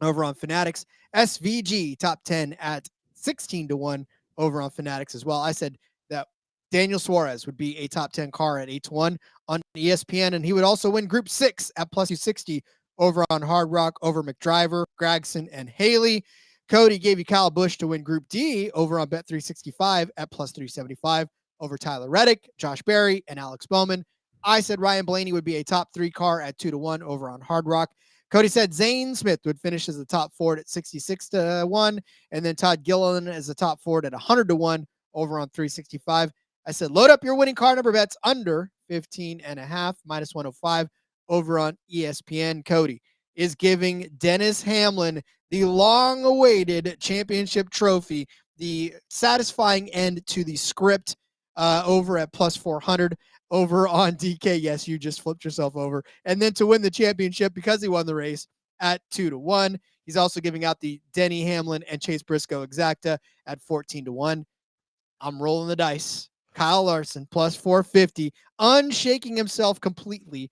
over on Fanatics. SVG, top 10 at 16-1 over on Fanatics as well. I said that Daniel Suarez would be a top 10 car at 8-1 on ESPN, and he would also win Group 6 at plus 260 over on Hard Rock over McDriver, Gragson, and Haley. Cody gave you Kyle Busch to win Group D over on Bet365 at plus 375 over Tyler Reddick, Josh Berry, and Alex Bowman. I said Ryan Blaney would be a top 3 car at 2-1 over on Hard Rock. Cody said Zane Smith would finish as the top 4 at 66-1, and then Todd Gilliland as the top 4 at 100-1 over on 365. I said load up your winning car number bets under 15.5 minus 105 over on ESPN. Cody is giving Dennis Hamlin the long-awaited championship trophy, the satisfying end to the script over at plus 400. Over on DK. Yes, you just flipped yourself over. And then to win the championship because he won the race at 2-1. He's also giving out the Denny Hamlin and Chase Briscoe exacta at 14-1. I'm rolling the dice. Kyle Larson plus 450, unshaking himself completely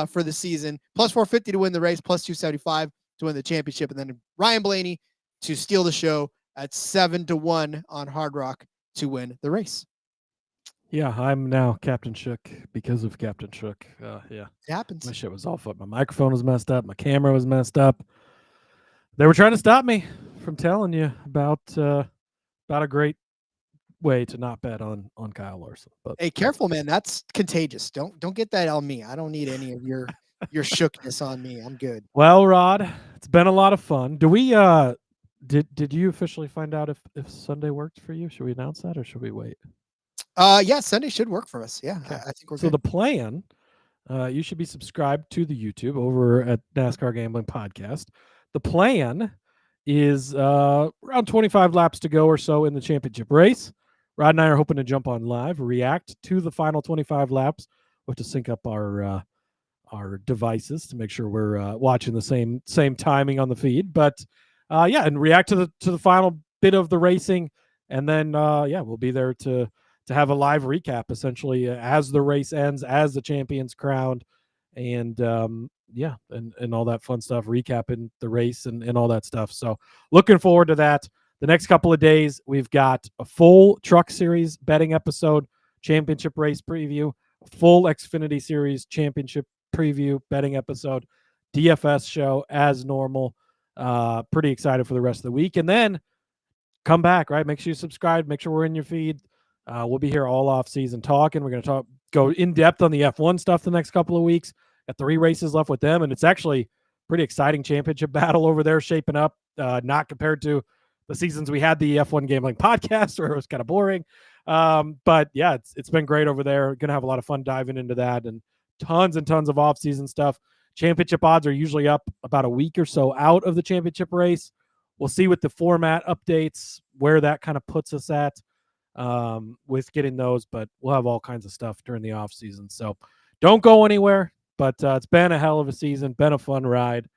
for the season. Plus 450 to win the race, plus 275 to win the championship. And then Ryan Blaney to steal the show at 7-1 on Hard Rock to win the race. Yeah, I'm now Captain Shook because of Captain Shook. It happens. My shit was all fucked. My microphone was messed up. My camera was messed up. They were trying to stop me from telling you about a great way to not bet on Kyle Larson. But hey, careful, man. That's contagious. Don't get that on me. I don't need any of your shookness on me. I'm good. Well, Rod, it's been a lot of fun. Do we did you officially find out if Sunday worked for you? Should we announce that or should we wait? Yeah, Sunday should work for us. Yeah, okay. I think we're so good. The plan, you should be subscribed to the YouTube over at NASCAR Gambling Podcast. The plan is around 25 laps to go or so in the championship race. Rod and I are hoping to jump on live, react to the final 25 laps. We'll have to sync up our our devices to make sure we're watching the same timing on the feed. But and react to the final bit of the racing, and then we'll be there to have a live recap essentially as the race ends, as the champion's crowned, and and all that fun stuff, recapping the race and all that stuff. So looking forward to that. The next couple of days, we've got a full Truck Series betting episode, championship race preview, full Xfinity Series championship preview betting episode, DFS show as normal. Pretty excited for the rest of the week. And then come back, right? Make sure you subscribe. Make sure we're in your feed. We'll be here all off season talking. We're going to go in depth on the F1 stuff the next couple of weeks. Got 3 races left with them, and it's actually pretty exciting championship battle over there shaping up. Not compared to the seasons we had the F1 Gambling Podcast where it was kind of boring. But yeah, it's been great over there. Going to have a lot of fun diving into that, and tons of off-season stuff. Championship odds are usually up about a week or so out of the championship race. We'll see with the format updates where that kind of puts us at with getting those, but we'll have all kinds of stuff during the off season. So don't go anywhere, but it's been a hell of a season, been a fun ride,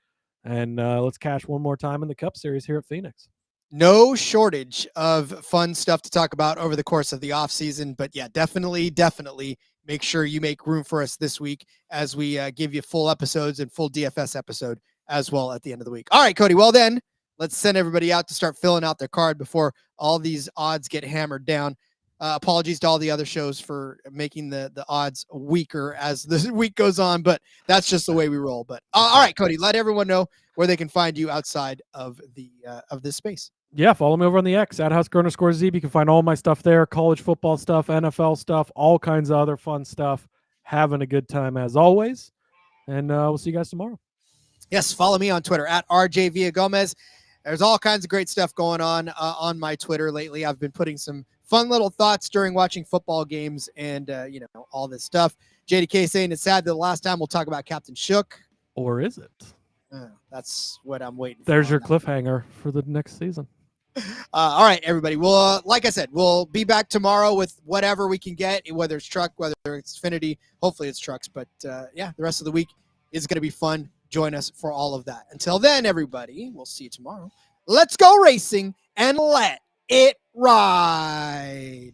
and let's cash one more time in the Cup Series here at Phoenix. No shortage of fun stuff to talk about over the course of the off season, but yeah, definitely make sure you make room for us this week as we give you full episodes and full DFS episode as well at the end of the week. All right, Cody. Well, then let's send everybody out to start filling out their card before all these odds get hammered down. Apologies to all the other shows for making the odds weaker as the week goes on, but that's just the way we roll. But all right, Cody, let everyone know where they can find you outside of this space. Yeah, follow me over on the X at @Husker_Zeeb. You can find all my stuff there, college football stuff, NFL stuff, all kinds of other fun stuff. Having a good time as always. And we'll see you guys tomorrow. Yes, follow me on Twitter at RJ Villagomez. There's all kinds of great stuff going on my Twitter lately. I've been putting some fun little thoughts during watching football games and, all this stuff. JDK saying it's sad that the last time we'll talk about Captain Shook. Or is it? That's what I'm waiting for. There's your cliffhanger for the next season. All right, everybody. Well, like I said, we'll be back tomorrow with whatever we can get, whether it's truck, whether it's Xfinity. Hopefully it's trucks. But, the rest of the week is going to be fun. Join us for all of that. Until then, everybody, we'll see you tomorrow. Let's go racing and let it ride.